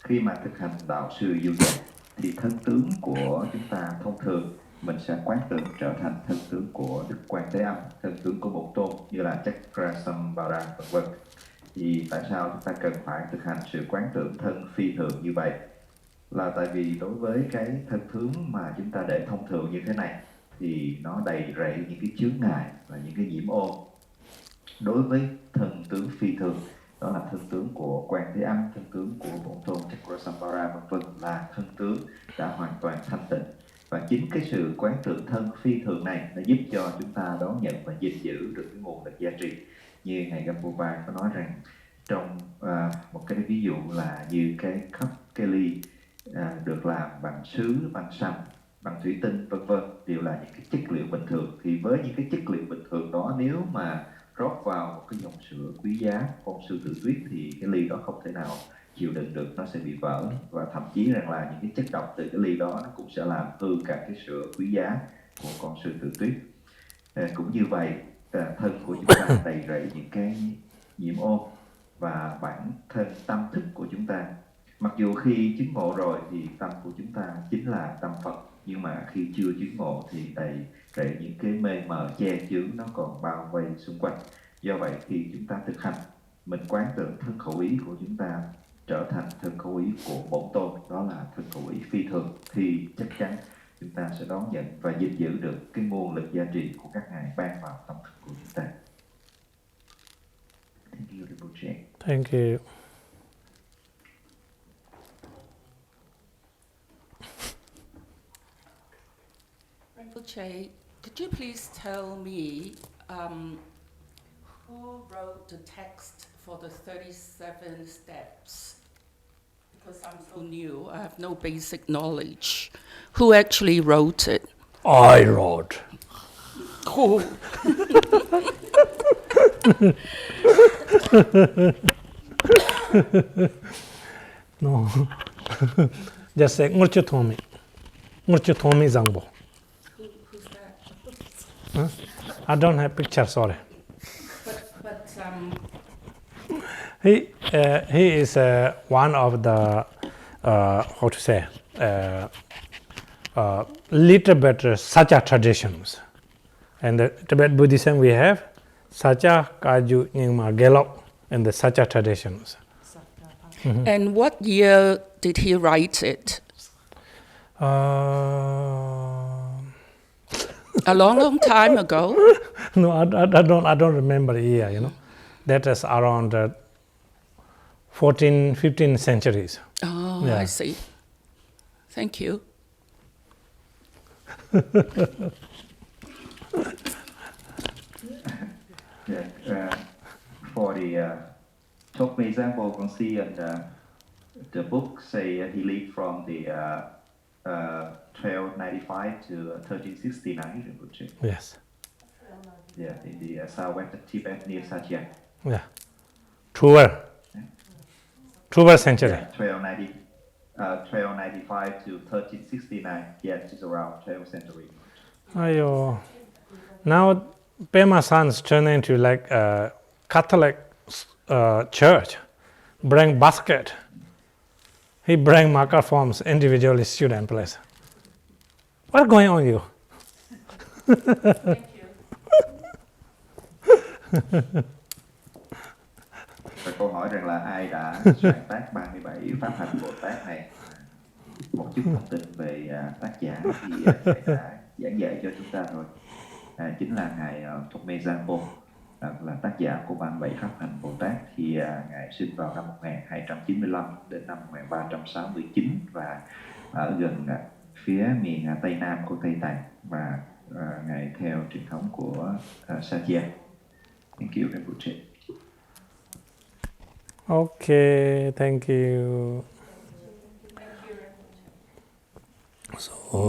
khi mà thực hành đạo sư du dật thì thân tướng của chúng ta thông thường mình sẽ quán tưởng trở thành thân tướng của Đức Quan Thế Âm, thân tướng của Bổn Tôn như là Chakrasambhara v.v. Thì tại sao chúng ta cần phải thực hành sự quán tưởng thân phi thường như vậy? Là tại vì đối với cái thân tướng mà chúng ta để thông thường như thế này thì nó đầy rẫy những cái chướng ngại và những cái nhiễm ô. Đối với thân tướng phi thường, đó là thân tướng của Quan Thế Âm, thân tướng của Bổn Tôn Chakrasambhara v.v. là thân tướng đã hoàn toàn thanh tịnh. Và chính cái sự quán tưởng thân phi thường này nó giúp cho chúng ta đón nhận và gìn giữ được cái nguồn lực gia trì. Như Ngài Jampal có nói rằng trong một cái ví dụ là như cái cup, cái ly được làm bằng sứ, bằng sành, bằng thủy tinh v.v. đều là những cái chất liệu bình thường. Thì với những cái chất liệu bình thường đó, nếu mà rót vào một cái dòng sữa quý giá, con sư tử tuyết, thì cái ly đó không thể nào chịu đựng được, nó sẽ bị vỡ. Và thậm chí rằng là những cái chất độc từ cái ly đó nó cũng sẽ làm hư cả cái sữa quý giá của con sư tử tuyết. Cũng như vậy, thân của chúng ta đầy rẫy những cái nhiễm ô, và bản thân tâm thức của chúng ta, mặc dù khi chứng ngộ rồi thì tâm của chúng ta chính là tâm Phật, nhưng mà khi chưa chứng ngộ thì đầy rẫy những cái mê mờ che chứa nó còn bao vây xung quanh. Do vậy khi chúng ta thực hành, mình quán tưởng thân khẩu ý của chúng ta trở thành thân khẩu ý của Bổn Tôn, đó là thân khẩu ý phi thường, thì chắc chắn chúng ta sẽ đón nhận và gìn giữ được cái nguồn lực gia trì của các ngài ban vào tâm thức của chúng ta. Thank you, Rinpoche. Thank you. Rinpoche, could you please tell me who wrote the text for the 37 steps? Because I'm so new, I have no basic knowledge. Who actually wrote it? I wrote. Oh. No. Just say Ngurchutomi. Ngurchutomi Zangbo. Who's that? Huh? I don't have picture, sorry. But He he is one of the how to say little better Satya traditions. And the Tibet Buddhism we have Satya, Kagyu, Nyingma, Gelok, and the Satya traditions. And what year did he write it? A long time ago? No, I don't remember the year, you know. That is around 14, 15 centuries. Oh, Yeah. I see. Thank you. For the top example, you can see in the book say he lived from the 1295 to 1369. Rinpoche. Yes. Yeah, in the southwestern Tibet near Satya. Yeah. Truer century. Yeah, 1295 to 1369. Yes, it's around 12th century. Ayo. Now Pema San's turned into like a Catholic church. Bring basket. He bring marker forms individually student place. What's going on you? Thank you. Và câu hỏi rằng là ai đã soạn tác 37 pháp hành Bồ Tát này? Một chút thông tin về tác giả thì Thầy đã giảng dạy cho chúng ta rồi. Chính là ngài Thục-mê Jampal, là tác giả của 37 pháp hành Bồ Tát. Thì ngài sinh vào năm 1295 đến năm 1369 và ở gần phía miền Tây Nam của Tây Tạng, và ngài theo truyền thống của Satya. Thank you, Rinpoche. Okay, thank you. Sonam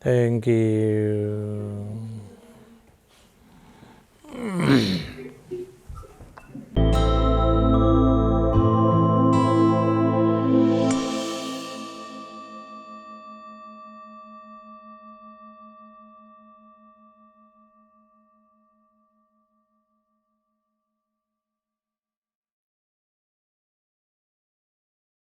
Thank you.